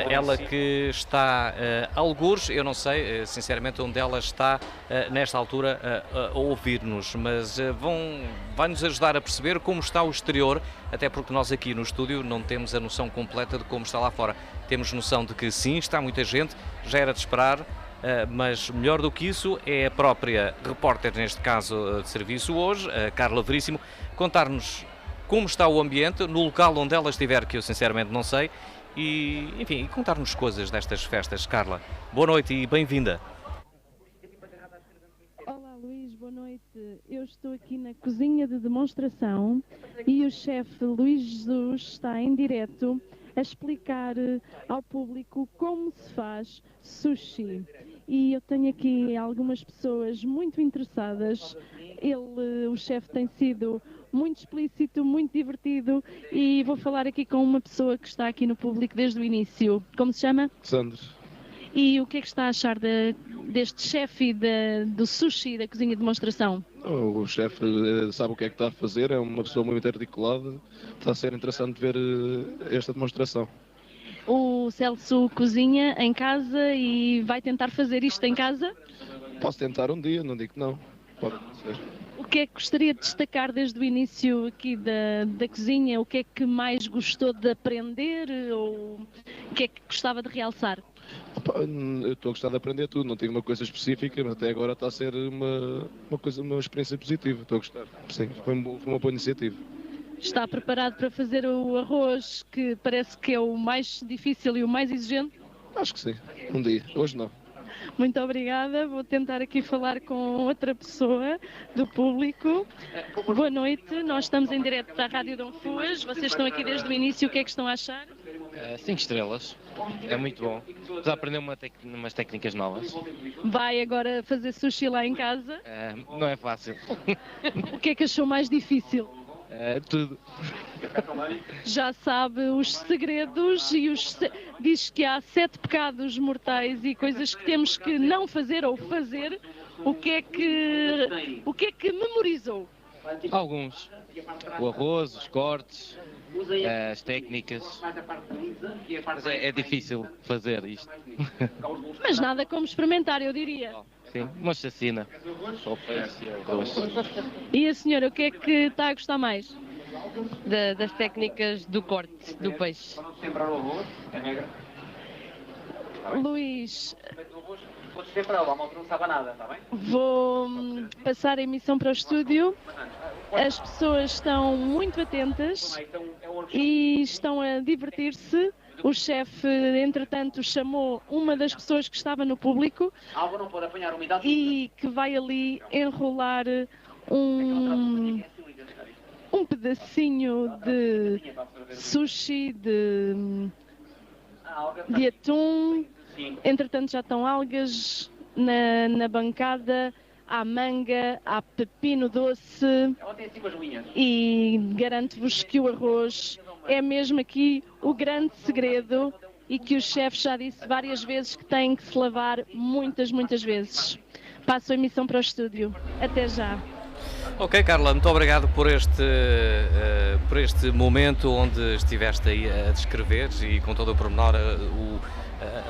ela que está a algures, eu não sei, sinceramente, onde ela está nesta altura a ouvir-nos, mas vai-nos ajudar a perceber como está o exterior, até porque nós aqui no estúdio não temos a noção completa de como está lá fora. Temos noção de que sim, está muita gente, já era de esperar, mas melhor do que isso é a própria repórter, neste caso de serviço hoje, a Carla Veríssimo, contar-nos como está o ambiente, no local onde ela estiver, que eu sinceramente não sei, e enfim, contar-nos coisas destas festas. Carla, boa noite e bem-vinda. Olá Luís, boa noite. Eu estou aqui na cozinha de demonstração e o chefe Luís Jesus está em direto a explicar ao público como se faz sushi. E eu tenho aqui algumas pessoas muito interessadas. O chefe tem sido muito explícito, muito divertido, e vou falar aqui com uma pessoa que está aqui no público desde o início. Como se chama? Sandro. E o que é que está a achar deste chefe do sushi da cozinha de demonstração? O chefe sabe o que é que está a fazer, é uma pessoa muito articulada, está a ser interessante ver esta demonstração. O Celso cozinha em casa e vai tentar fazer isto em casa? Posso tentar um dia, não digo que não. Pode ser. O que é que gostaria de destacar desde o início aqui da cozinha? O que é que mais gostou de aprender ou o que é que gostava de realçar? Eu estou a gostar de aprender tudo, não tenho uma coisa específica, mas até agora está a ser uma experiência positiva, estou a gostar. Sim, foi uma boa iniciativa. Está preparado para fazer o arroz, que parece que é o mais difícil e o mais exigente? Acho que sim, um dia, hoje não. Muito obrigada, vou tentar aqui falar com outra pessoa do público. Boa noite, nós estamos em direto da Rádio Dom Fuas, vocês estão aqui desde o início, o que é que estão a achar? 5 estrelas, é muito bom, estou a aprender umas técnicas novas. Vai agora fazer sushi lá em casa? Não é fácil. O que é que achou mais difícil? Tudo. Já sabe os segredos e diz que há 7 pecados mortais e coisas que temos que não fazer ou fazer. O que é que memorizou? Alguns. O arroz, os cortes, as técnicas. Mas é difícil fazer isto. Mas nada como experimentar, eu diria. Sim, uma chacina. Só peixe e arroz. E a senhora, o que é que está a gostar mais? Das técnicas do corte do peixe. Luís, vou passar a emissão para o estúdio. As pessoas estão muito atentas e estão a divertir-se. O chefe, entretanto, chamou uma das pessoas que estava no público e que vai ali enrolar um pedacinho de sushi, de atum. Entretanto, já estão algas na bancada, há manga, há pepino doce e garanto-vos que o arroz é mesmo aqui o grande segredo e que o chefe já disse várias vezes que tem que se lavar muitas vezes. Passo a emissão para o estúdio. Até já. Ok, Carla, muito obrigado por este momento onde estiveste aí a descrever e com todo o pormenor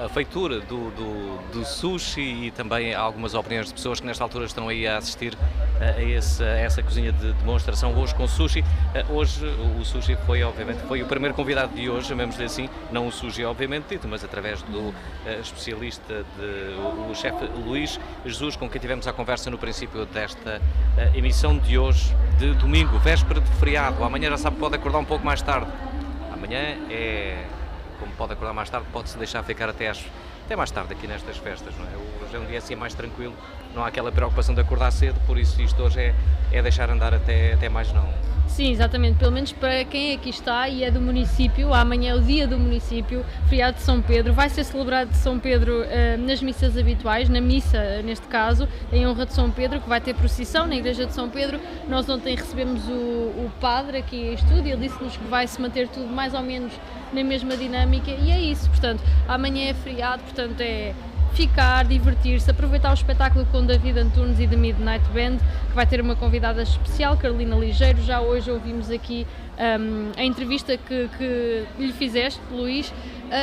a feitura do sushi e também algumas opiniões de pessoas que nesta altura estão aí a assistir a essa cozinha de demonstração hoje com sushi. Hoje o sushi foi o primeiro convidado de hoje, chamemos-lhe assim, não o sushi obviamente dito, mas através do especialista, o chefe Luís Jesus, com quem tivemos a conversa no princípio desta emissão de hoje, de domingo, véspera de feriado. Amanhã já sabe que pode acordar um pouco mais tarde. Amanhã como pode acordar mais tarde, pode-se deixar ficar até mais tarde aqui nestas festas, não é? Hoje é um dia assim mais tranquilo, não há aquela preocupação de acordar cedo, por isso isto hoje é deixar andar até mais não. Sim, exatamente, pelo menos para quem aqui está e é do município, amanhã é o dia do município, feriado de São Pedro, vai ser celebrado de São Pedro nas missas habituais, na missa neste caso, em honra de São Pedro, que vai ter procissão na igreja de São Pedro. Nós ontem recebemos o padre aqui em estúdio, ele disse-nos que vai se manter tudo mais ou menos na mesma dinâmica e é isso, portanto, amanhã é feriado, portanto é ficar, divertir-se, aproveitar o espetáculo com David Antunes e The Midnight Band, que vai ter uma convidada especial, Carolina Ligeiro. Já hoje ouvimos aqui a entrevista que lhe fizeste, Luís,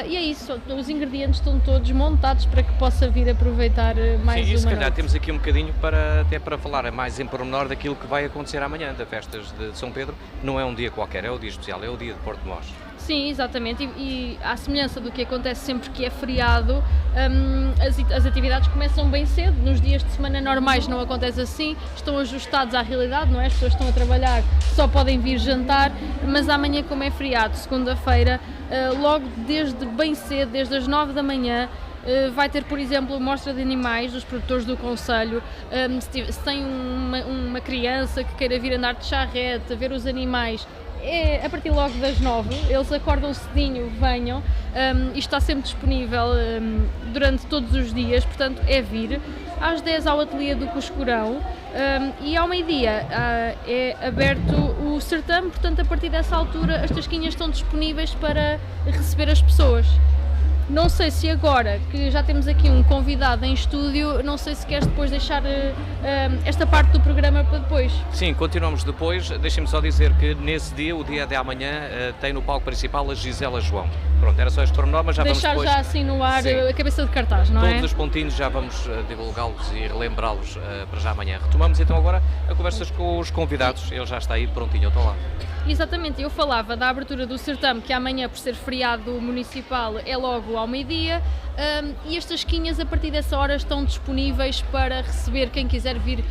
e é isso, os ingredientes estão todos montados para que possa vir aproveitar mais uma noite. Sim, e se calhar noite. temos aqui um bocadinho até para falar mais em pormenor daquilo que vai acontecer amanhã, das festas de São Pedro. Não é um dia qualquer, é o dia especial, é o dia de Porto de Mós. Sim, exatamente, e à semelhança do que acontece sempre que é feriado, as atividades começam bem cedo. Nos dias de semana normais não acontece assim, estão ajustados à realidade, não é? As pessoas estão a trabalhar, só podem vir jantar, mas amanhã, como é feriado, segunda-feira, logo desde bem cedo, desde as 9 da manhã, vai ter, por exemplo, mostra de animais dos produtores do concelho. Se tem uma criança que queira vir andar de charrete, ver os animais, é a partir logo das 9, eles acordam cedinho, venham, isto está sempre disponível durante todos os dias, portanto é vir. Às 10 ao ateliê do Cuscurão e ao meio-dia é aberto o certame, portanto a partir dessa altura as tasquinhas estão disponíveis para receber as pessoas. Não sei se agora, que já temos aqui um convidado em estúdio, não sei se queres depois deixar esta parte do programa para depois. Sim, continuamos depois. Deixem-me só dizer que nesse dia, o dia de amanhã, tem no palco principal a Gisela João. Pronto, era só este pormenor, mas já deixar vamos depois... já assim no ar a cabeça de cartaz, não é? Todos os pontinhos já vamos divulgá-los e relembrá-los para já amanhã. Retomamos então agora a conversas com os convidados. Ele já está aí prontinho, eu estou lá. Exatamente, eu falava da abertura do certame, que amanhã, por ser feriado municipal, é logo ao meio-dia, e as tasquinhas a partir dessa hora estão disponíveis para receber quem quiser vir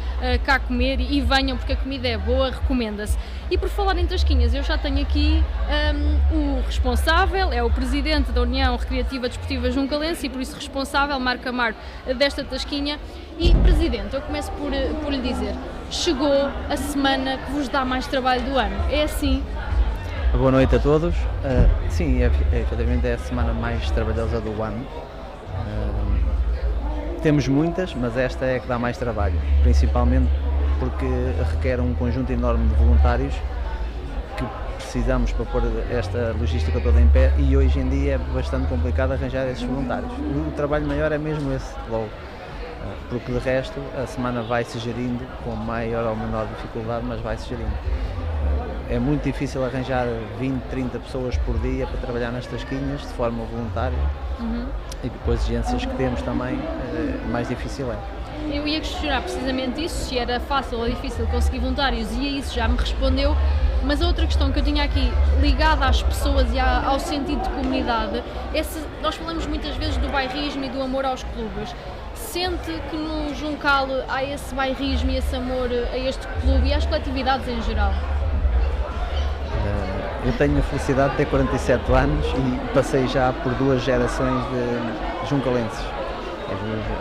cá comer, e venham porque a comida é boa, recomenda-se. E por falar em tasquinhas, eu já tenho aqui o responsável, é o presidente da União Recreativa Desportiva Juncalense e por isso responsável, Marco Amaro, desta tasquinha. E presidente, eu começo por lhe dizer, chegou a semana que vos dá mais trabalho do ano, é assim? Boa noite a todos. Sim, efetivamente é a semana mais trabalhosa do ano. Temos muitas, mas esta é a que dá mais trabalho, principalmente porque requer um conjunto enorme de voluntários que precisamos para pôr esta logística toda em pé e hoje em dia é bastante complicado arranjar esses voluntários. O trabalho maior é mesmo esse logo, porque de resto a semana vai-se gerindo com maior ou menor dificuldade, mas vai-se gerindo. É muito difícil arranjar 20, 30 pessoas por dia para trabalhar nas tasquinhas de forma voluntária e com as exigências que temos também, mais difícil é. Eu ia questionar precisamente isso, se era fácil ou difícil conseguir voluntários, e a isso já me respondeu, mas a outra questão que eu tinha aqui ligada às pessoas e ao sentido de comunidade é se nós falamos muitas vezes do bairrismo e do amor aos clubes. Sente que no Juncal há esse bairrismo e esse amor a este clube e às coletividades em geral? Eu tenho a felicidade de ter 47 anos e passei já por 2 gerações de juncalenses.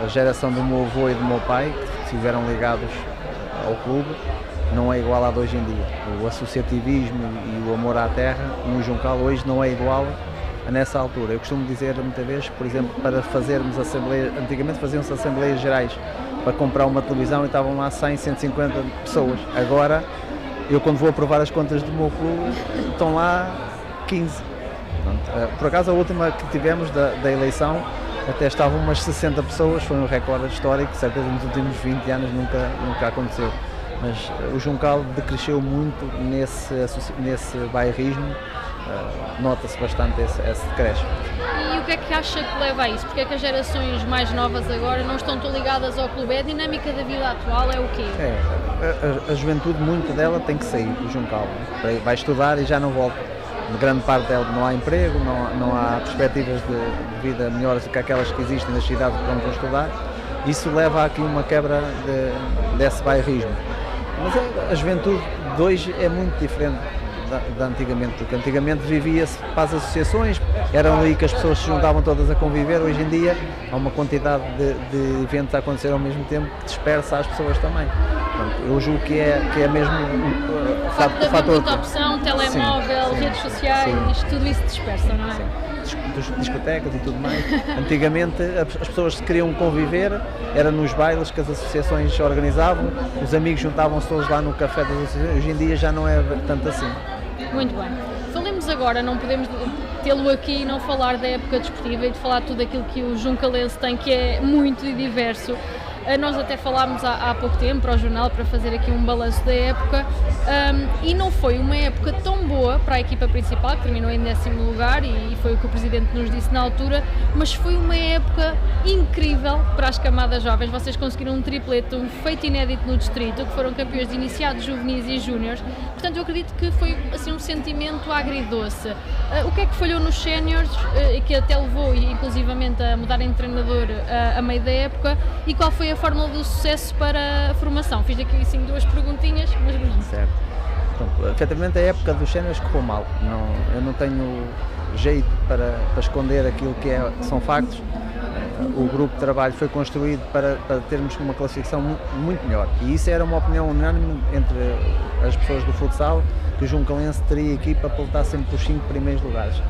A geração do meu avô e do meu pai, que estiveram ligados ao clube, não é igual à de hoje em dia. O associativismo e o amor à terra no Juncal hoje não é igual a nessa altura. Eu costumo dizer muitas vezes, por exemplo, para fazermos assembleias, antigamente faziam-se assembleias gerais para comprar uma televisão e estavam lá 100, 150 pessoas. Agora, eu quando vou aprovar as contas do meu clube, estão lá 15. Por acaso a última que tivemos da eleição, até estavam umas 60 pessoas, foi um recorde histórico, certeza nos últimos 20 anos nunca aconteceu. Mas o Juncal decresceu muito nesse bairrismo, nota-se bastante esse decréscimo. E o que é que acha que leva a isso? Porque é que as gerações mais novas agora não estão tão ligadas ao clube? É a dinâmica da vida atual, é o quê? A juventude, muito dela tem que sair do Juncal, vai estudar e já não volta. Grande parte dela não há emprego, não há perspectivas de vida melhores do que aquelas que existem nas cidades para onde vão estudar. Isso leva aqui uma quebra desse bairrismo. Mas a juventude de hoje é muito diferente da antigamente, porque antigamente vivia-se para as associações, eram ali que as pessoas se juntavam todas a conviver. Hoje em dia há uma quantidade de eventos a acontecer ao mesmo tempo que dispersa as pessoas também. Portanto, eu julgo que é mesmo o fator. Muita opção, telemóvel, sim, redes sociais, sim, tudo isso dispersa, não é? Sim. Discotecas e tudo mais. Antigamente as pessoas queriam conviver, era nos bailes que as associações organizavam, os amigos juntavam-se todos lá no café das associações. Hoje em dia já não é tanto assim. Muito bem. Falemos agora, não podemos tê-lo aqui e não falar da época desportiva e de falar de tudo aquilo que o Juncalense tem, que é muito e diverso. Nós até falámos há pouco tempo para o jornal para fazer aqui um balanço da época e não foi uma época tão boa para a equipa principal, que terminou em 10º lugar e foi o que o Presidente nos disse na altura, mas foi uma época incrível para as camadas jovens. Vocês conseguiram um triplete, um feito inédito no distrito, que foram campeões de iniciados, juvenis e júniores. Portanto, eu acredito que foi assim um sentimento agridoce. O que é que falhou nos séniores, que até levou inclusivamente a mudarem de treinador a meio da época, e qual foi a fórmula do sucesso para a formação? Fiz aqui assim 2 perguntinhas, mas vamos. Certo. Então, efetivamente a época dos séniores correu mal. Eu não tenho jeito para esconder aquilo que são factos. O grupo de trabalho foi construído para termos uma classificação muito melhor, e isso era uma opinião unânime entre as pessoas do futsal, que o Juncalense teria equipa para lutar sempre pelos 5 primeiros lugares.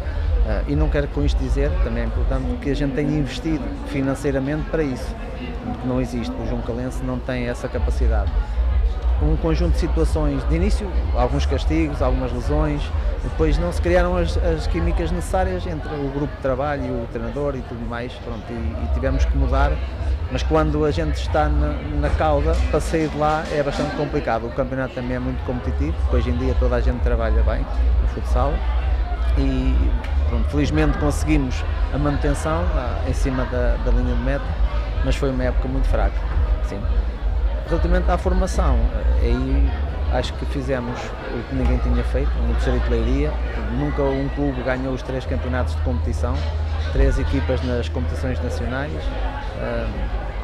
E não quero com isto dizer, também é importante, que a gente tenha investido financeiramente para isso, porque não existe, o Juncalense não tem essa capacidade. Um conjunto de situações, de início, alguns castigos, algumas lesões, depois não se criaram as químicas necessárias entre o grupo de trabalho e o treinador e tudo mais, pronto, e tivemos que mudar, mas quando a gente está na cauda, para sair de lá é bastante complicado. O campeonato também é muito competitivo, porque hoje em dia toda a gente trabalha bem no futsal, e pronto, felizmente conseguimos a manutenção em cima da linha de meta, mas foi uma época muito fraca, sim. Relativamente à formação, aí acho que fizemos o que ninguém tinha feito no Distrito de Leiria. Nunca um clube ganhou os 3 campeonatos de competição, 3 equipas nas competições nacionais.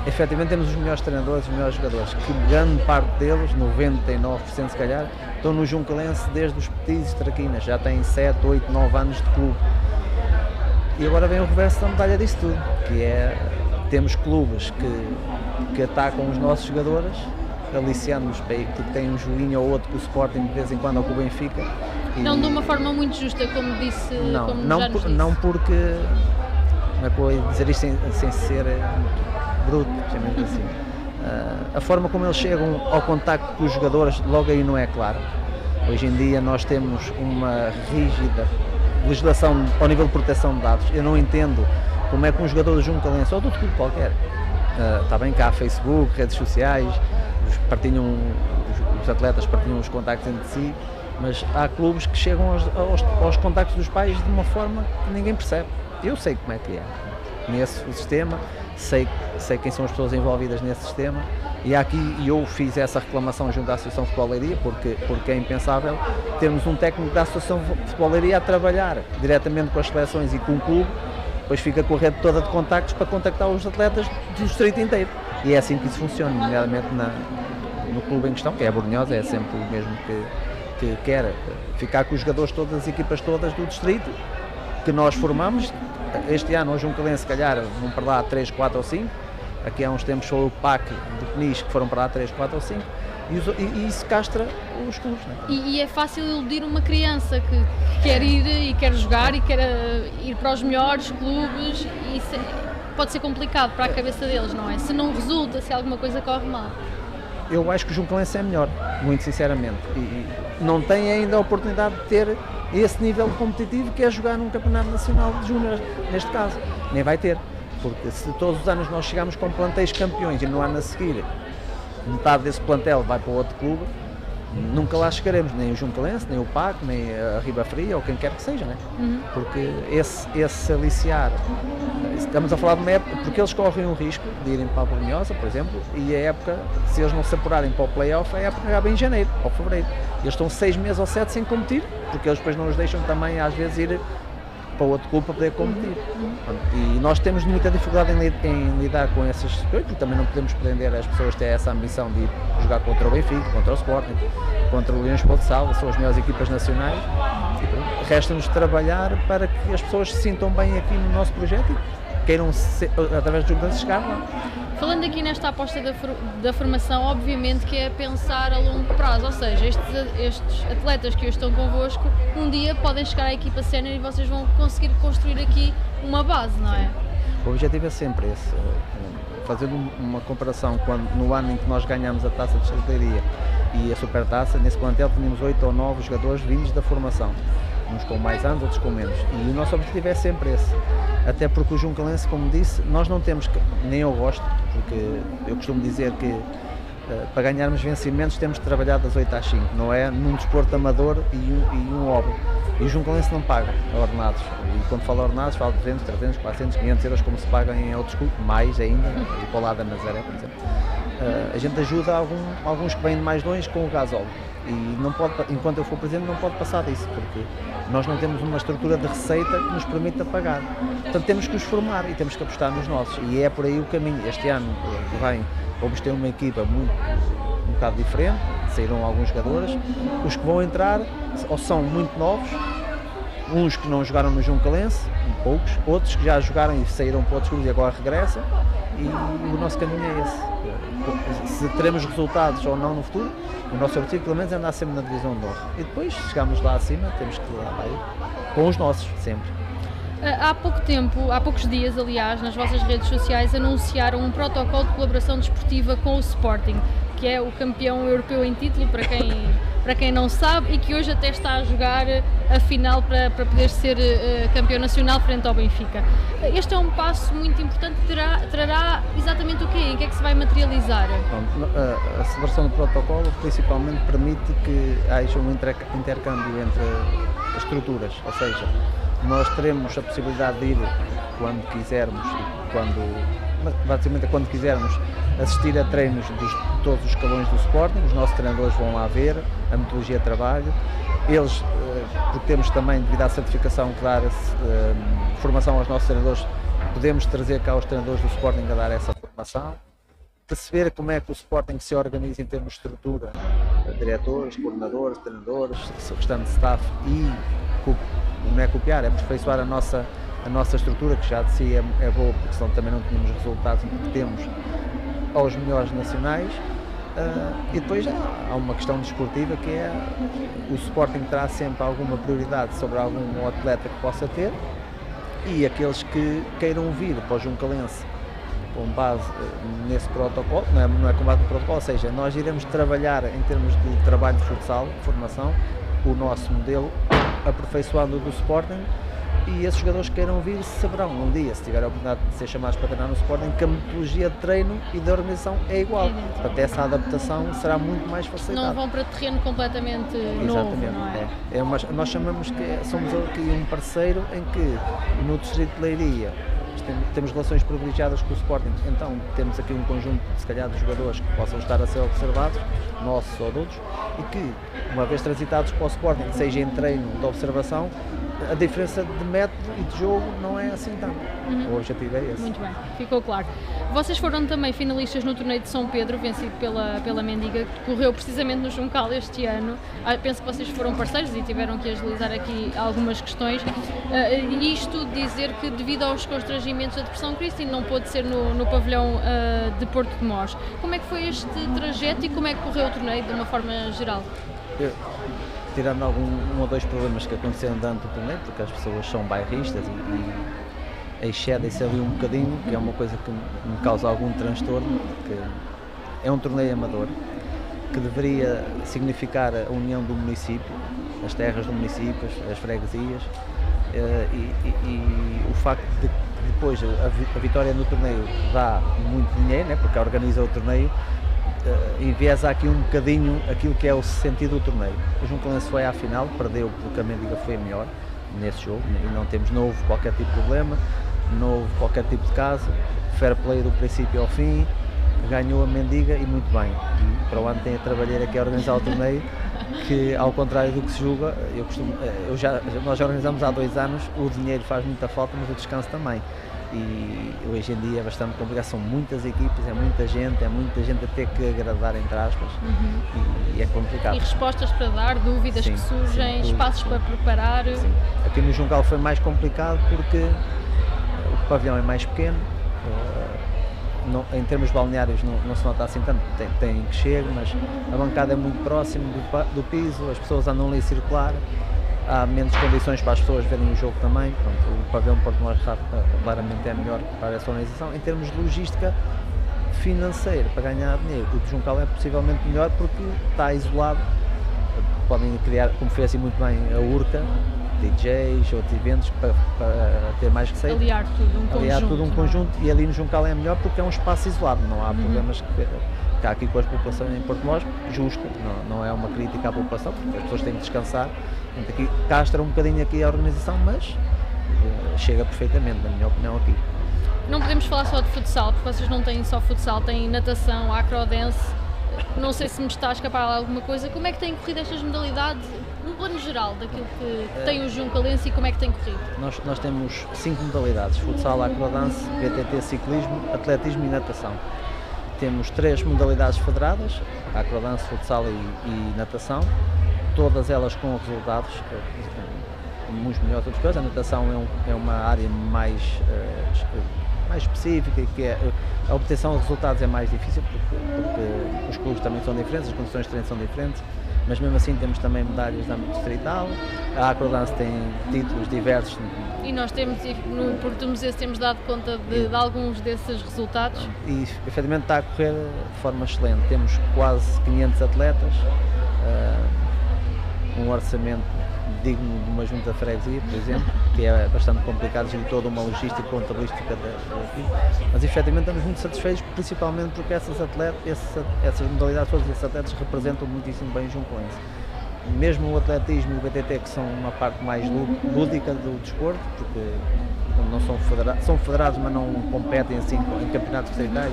Efetivamente temos os melhores treinadores, os melhores jogadores, que grande parte deles, 99% se calhar, estão no Juncalense desde os petis e traquinas, já têm 7, 8, 9 anos de clube. E agora vem o reverso da medalha disso tudo, que é, temos clubes que atacam os nossos jogadores, aliciando-nos, tipo, tem um joguinho ou outro que o Sporting de vez em quando, ou que o Benfica. Não de uma forma muito justa, como disse, não porque, como é que eu vou dizer isto sem ser bruto, chamemos assim. A forma como eles chegam ao contacto com os jogadores, logo aí não é claro. Hoje em dia nós temos uma rígida legislação ao nível de proteção de dados. Eu não entendo como é que um jogador do Juncalense ou de outro clube qualquer, está bem cá, Facebook, redes sociais, os atletas partilham os contactos entre si, mas há clubes que chegam aos contactos dos pais de uma forma que ninguém percebe. Eu sei como é que é, conheço o sistema, sei quem são as pessoas envolvidas nesse sistema, e eu fiz essa reclamação junto à Associação Futebol Leiria, porque é impensável termos um técnico da Associação Futebol Leiria a trabalhar diretamente com as seleções e com o clube, depois fica com a rede toda de contactos para contactar os atletas do distrito inteiro. E é assim que isso funciona, nomeadamente no clube em questão, que é a Bornhosa, é sempre o mesmo que quer ficar com os jogadores todas, as equipas todas do distrito, que nós formamos. Este ano, hoje um Juncalense, se calhar, vão para lá 3, 4 ou 5, aqui há uns tempos foi o PAC do Peniche que foram para lá 3, 4 ou 5, e isso castra os clubes. Não é? E é fácil iludir uma criança que quer ir e quer jogar e quer ir para os melhores clubes, e isso pode ser complicado para a cabeça deles, não é? Se não resulta, se alguma coisa corre mal. Eu acho que o Juncalense é melhor, muito sinceramente, e não tem ainda a oportunidade de ter esse nível competitivo que é jogar num campeonato nacional de júnior, neste caso, nem vai ter, porque se todos os anos nós chegamos com plantéis campeões e no ano a seguir metade desse plantel vai para outro clube, nunca lá chegaremos, nem o Juncalense, nem o PAC, nem a Riba Fria, ou quem quer que seja, né? Porque esse aliciar, estamos a falar de uma época, porque eles correm um risco de irem para a Bolinhosa, por exemplo, e a época, se eles não se apurarem para o play-off, a época acaba em janeiro ou fevereiro. Eles estão 6 meses ou 7 sem competir, porque eles depois não os deixam também, às vezes, ir para outro clube para poder competir. E nós temos muita dificuldade em lidar com essas coisas, porque também não podemos prender as pessoas a ter essa ambição de ir jogar contra o Benfica, contra o Sporting, contra o Leões de Ponte Salva, são as melhores equipas nacionais. Resta-nos trabalhar para que as pessoas se sintam bem aqui no nosso projeto e queiram, através do Juncalense, chegar lá. Falando aqui nesta aposta da formação, obviamente que é pensar a longo prazo, ou seja, estes atletas que hoje estão convosco, um dia podem chegar à equipa sénior e vocês vão conseguir construir aqui uma base, não é? O objetivo é sempre esse, fazendo uma comparação, no ano em que nós ganhamos a Taça de Solteria e a Supertaça, nesse plantel tínhamos 8 ou 9 jogadores vindos da formação, uns com mais anos, outros com menos, e o nosso objetivo é sempre esse, até porque o Juncalense, como disse, nós não temos, nem eu gosto, porque eu costumo dizer que para ganharmos vencimentos temos de trabalhar das 8 às 5, não é num desporto amador e um hobby. E o Juncalense não paga ordenados, e quando falo ordenados falo 200, 300, 400, 500 euros como se paga em outros clubes, mais ainda, e para o lado da Nazaré, por exemplo. A gente ajuda alguns que vêm de mais longe com o gasóleo, e não pode, enquanto eu for presidente não pode passar disso, porque nós não temos uma estrutura de receita que nos permita pagar. Portanto, temos que os formar e temos que apostar nos nossos, e é por aí o caminho. Este ano vamos ter uma equipa um bocado diferente, saíram alguns jogadores, os que vão entrar ou são muito novos, uns que não jogaram no Juncalense, poucos, outros que já jogaram e saíram para outros clubes e agora regressam, e o nosso caminho é esse. Se teremos resultados ou não no futuro, o nosso objetivo pelo menos é andar sempre na divisão de honra, e depois chegamos lá acima, temos que lá ir com os nossos, sempre. Há poucos dias, aliás, nas vossas redes sociais anunciaram um protocolo de colaboração desportiva com o Sporting, que é o campeão europeu em título, para quem não sabe, e que hoje até está a jogar a final para poder ser campeão nacional frente ao Benfica. Este é um passo muito importante, trará exatamente o quê? Em que é que se vai materializar? A celebração do protocolo principalmente permite que haja um intercâmbio entre as estruturas, ou seja, nós teremos a possibilidade de ir quando quisermos basicamente quando quisermos assistir a treinos de todos os escalões do Sporting. Os nossos treinadores vão lá ver a metodologia de trabalho, eles, porque temos também, devido à certificação que dar formação aos nossos treinadores, podemos trazer cá os treinadores do Sporting a dar essa formação, perceber como é que o Sporting se organiza em termos de estrutura, diretores, coordenadores, treinadores, restante staff, e não é copiar, é aperfeiçoar a nossa estrutura, que já de si é boa, porque senão também não tínhamos resultados que temos aos melhores nacionais. E depois há uma questão desportiva, que é o Sporting terá sempre alguma prioridade sobre algum atleta que possa ter, e aqueles que queiram vir para o Juncalense com base nesse protocolo, não é com base no protocolo, ou seja, nós iremos trabalhar em termos de trabalho de futsal, de formação, o nosso modelo, aperfeiçoando do Sporting, e esses jogadores que queiram vir saberão um dia, se tiverem a oportunidade de ser chamados para treinar no Sporting, que a metodologia de treino e de organização é igual. Portanto, essa adaptação será muito mais facilitada. Não vão para terreno completamente novo, não é? Nós chamamos que somos aqui um parceiro em que no distrito de Leiria temos relações privilegiadas com o Sporting, então temos aqui um conjunto, se calhar, de jogadores que possam estar a ser observados, nossos ou de outros, e que, uma vez transitados para o Sporting, seja em treino de observação, a diferença de método e de jogo não é assim tanto. O objetivo é esse. Muito bem, ficou claro. Vocês foram também finalistas no torneio de São Pedro, vencido pela Mendiga, que correu precisamente no Juncal este ano. Penso que vocês foram parceiros e tiveram que agilizar aqui algumas questões. Isto dizer que, devido aos constrangimentos da Depressão Christine, não pôde ser no pavilhão de Porto de Mós. Como é que foi este trajeto e como é que correu o torneio, de uma forma geral? Tirando um ou dois problemas que aconteceram durante o torneio, porque as pessoas são bairristas e excedem-se ali um bocadinho, que é uma coisa que me causa algum transtorno, porque é um torneio amador, que deveria significar a união do município, as terras do município, as freguesias, e o facto de depois a vitória no torneio dá muito dinheiro, né, porque organiza o torneio, enviesa aqui um bocadinho aquilo que é o sentido do torneio. O Juncalense foi à final, perdeu porque a Mendiga foi melhor nesse jogo e não houve qualquer tipo de problema, não houve qualquer tipo de caso, fair play do princípio ao fim, ganhou a Mendiga e muito bem. E para o ano tem a trabalhar aqui a organizar o torneio, que ao contrário do que se julga, nós já organizamos há 2 anos, o dinheiro faz muita falta, mas o descanso também. E hoje em dia é bastante complicado, são muitas equipes, é muita gente a ter que agradar, entre aspas, e é complicado. E respostas para dar, dúvidas que surgem, espaços para preparar. Sim. Aqui no Juncal foi mais complicado porque o pavilhão é mais pequeno, em termos balneários não se nota assim tanto, tem que chegar, mas a bancada é muito próxima do piso, as pessoas andam ali a circular. Há menos condições para as pessoas verem o jogo também. Pronto, o pavilhão Porto Mós claramente é melhor para essa organização. Em termos de logística financeira, para ganhar dinheiro, o de Juncal é possivelmente melhor porque está isolado. Podem criar, como fez assim muito bem a URCA, DJs, outros eventos para ter mais receita. Aliar tudo um conjunto. E ali no Juncal é melhor porque é um espaço isolado, não há problemas que há aqui com as populações em Porto Mós, justo, não é uma crítica à população, porque as pessoas têm que descansar. Aqui castra um bocadinho aqui a organização, mas chega perfeitamente, na minha opinião, aqui. Não podemos falar só de futsal, porque vocês não têm só futsal, têm natação, acrodance. Não sei se me está a escapar alguma coisa. Como é que têm corrido estas modalidades, no plano geral, daquilo que tem o Juncalense e como é que tem corrido? Nós temos 5 modalidades: futsal, acrodance, BTT, ciclismo, atletismo e natação. Temos 3 modalidades federadas: acrodance, futsal e natação. Todas elas com resultados, uns melhores, outras coisas. A natação é uma área mais específica, que a obtenção de resultados é mais difícil porque os clubes também são diferentes, as condições de treino são diferentes, mas mesmo assim temos também medalhas de âmbito distrital. A acrodance tem títulos diversos. E nós temos, no Português, temos dado conta de alguns desses resultados. E efetivamente está a correr de forma excelente. Temos quase 500 atletas, um orçamento digno de uma junta de freguesia, por exemplo, que é bastante complicado gerir toda uma logística contabilística daqui, mas efetivamente estamos muito satisfeitos, principalmente porque essas modalidades, todos esses atletas representam muitíssimo bem o Juncalense. Mesmo o atletismo e o BTT, que são uma parte mais lúdica do desporto, porque não são federados, mas não competem assim em campeonatos distritais,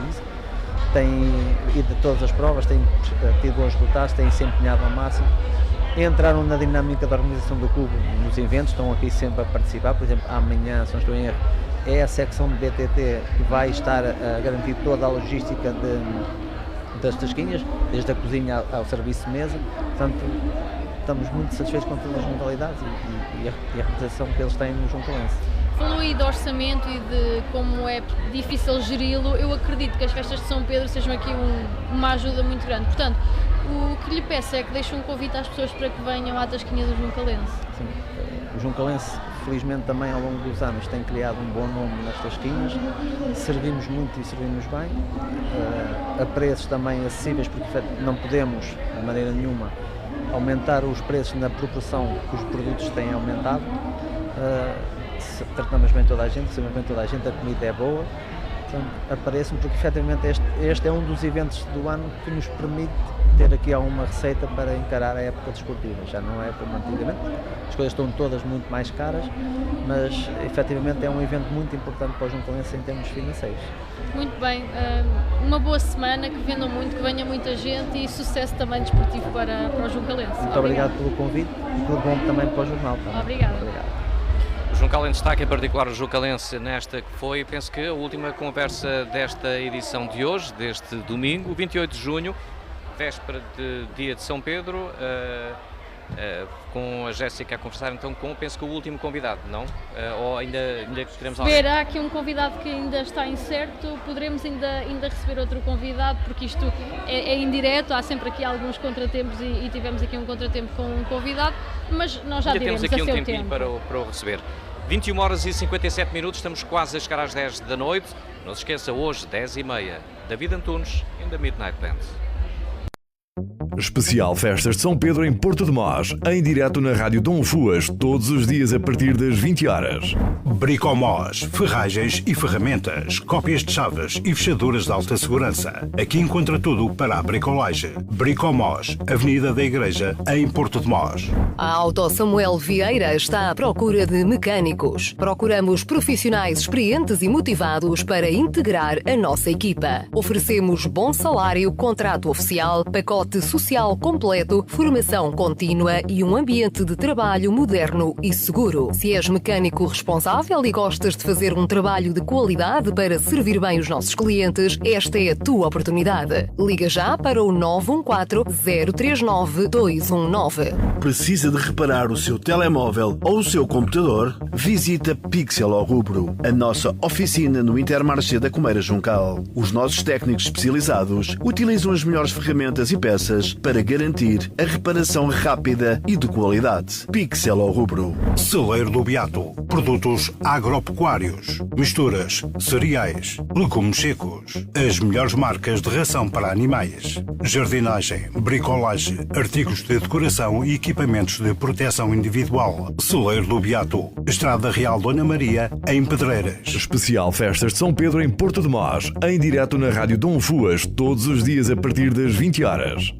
têm ido a todas as provas, têm tido bons resultados, têm se empenhado ao máximo. Entraram na dinâmica da organização do clube nos eventos, estão aqui sempre a participar. Por exemplo, amanhã, se não estou em erro, é a secção de BTT que vai estar a garantir toda a logística das tasquinhas, desde a cozinha ao serviço de mesa. Portanto, estamos muito satisfeitos com todas as modalidades e a representação que eles têm no Juncalense. Falou aí do orçamento e de como é difícil geri-lo. Eu acredito que as festas de São Pedro sejam aqui uma ajuda muito grande. Portanto, o que lhe peço é que deixe um convite às pessoas para que venham à tasquinha do Juncalense. Sim. O Juncalense, felizmente, também ao longo dos anos tem criado um bom nome nas tasquinhas. Servimos muito e servimos bem, a preços também acessíveis, porque não podemos, de maneira nenhuma, aumentar os preços na proporção que os produtos têm aumentado. Tratamos bem toda a gente, recebemos bem toda a gente, a comida é boa. Portanto, aparece-me porque efetivamente este é um dos eventos do ano que nos permite ter aqui alguma receita para encarar a época desportiva. Já não é como antigamente, as coisas estão todas muito mais caras, mas efetivamente é um evento muito importante para o Juncalense em termos financeiros. Muito bem, uma boa semana, que vendam muito, que venha muita gente e sucesso também desportivo para o Juncalense. Muito obrigado pelo convite e tudo bom também para o jornal. Obrigada. O Juncal em destaque, em particular o Juncalense, nesta que foi, penso que a última conversa desta edição de hoje, deste domingo, 28 de junho, véspera de dia de São Pedro, com a Jéssica a conversar então com, penso que o último convidado, não? Ou ainda teremos alguém? Há aqui um convidado que ainda está incerto, poderemos ainda receber outro convidado, porque isto é indireto, há sempre aqui alguns contratempos e tivemos aqui um contratempo com um convidado, mas nós já diremos a seu tempo. Temos aqui um tempinho para o receber. 21 horas e 57 minutos, estamos quase a chegar às 10 da noite. Não se esqueça, hoje, 10h30, David Antunes, in the Midnight Band. Especial Festas de São Pedro em Porto de Mós, em direto na Rádio Dom Fuas, todos os dias a partir das 20 horas. Bricomós, ferragens e ferramentas, cópias de chaves e fechaduras de alta segurança. Aqui encontra tudo para a bricolagem. Bricomós, Avenida da Igreja, em Porto de Mós. A Auto Samuel Vieira está à procura de mecânicos. Procuramos profissionais experientes e motivados para integrar a nossa equipa. Oferecemos bom salário, contrato oficial, pacote social completo, formação contínua e um ambiente de trabalho moderno e seguro. Se és mecânico responsável e gostas de fazer um trabalho de qualidade para servir bem os nossos clientes, esta é a tua oportunidade. Liga já para o 914-039-219. Precisa de reparar o seu telemóvel ou o seu computador? Visita Pixel ao Rubro, a nossa oficina no Intermarché da Comeira Juncal. Os nossos técnicos especializados utilizam as melhores ferramentas e peças para garantir a reparação rápida e de qualidade. Pixel ao Rubro. Celeiro do Beato. Produtos agropecuários, misturas, cereais, legumes secos. As melhores marcas de ração para animais. Jardinagem, bricolagem, artigos de decoração e equipamentos de proteção individual. Celeiro do Beato. Estrada Real Dona Maria, em Pedreiras. Especial Festas de São Pedro em Porto de Mós, em direto na Rádio Dom Fuas, todos os dias a partir das 20 horas.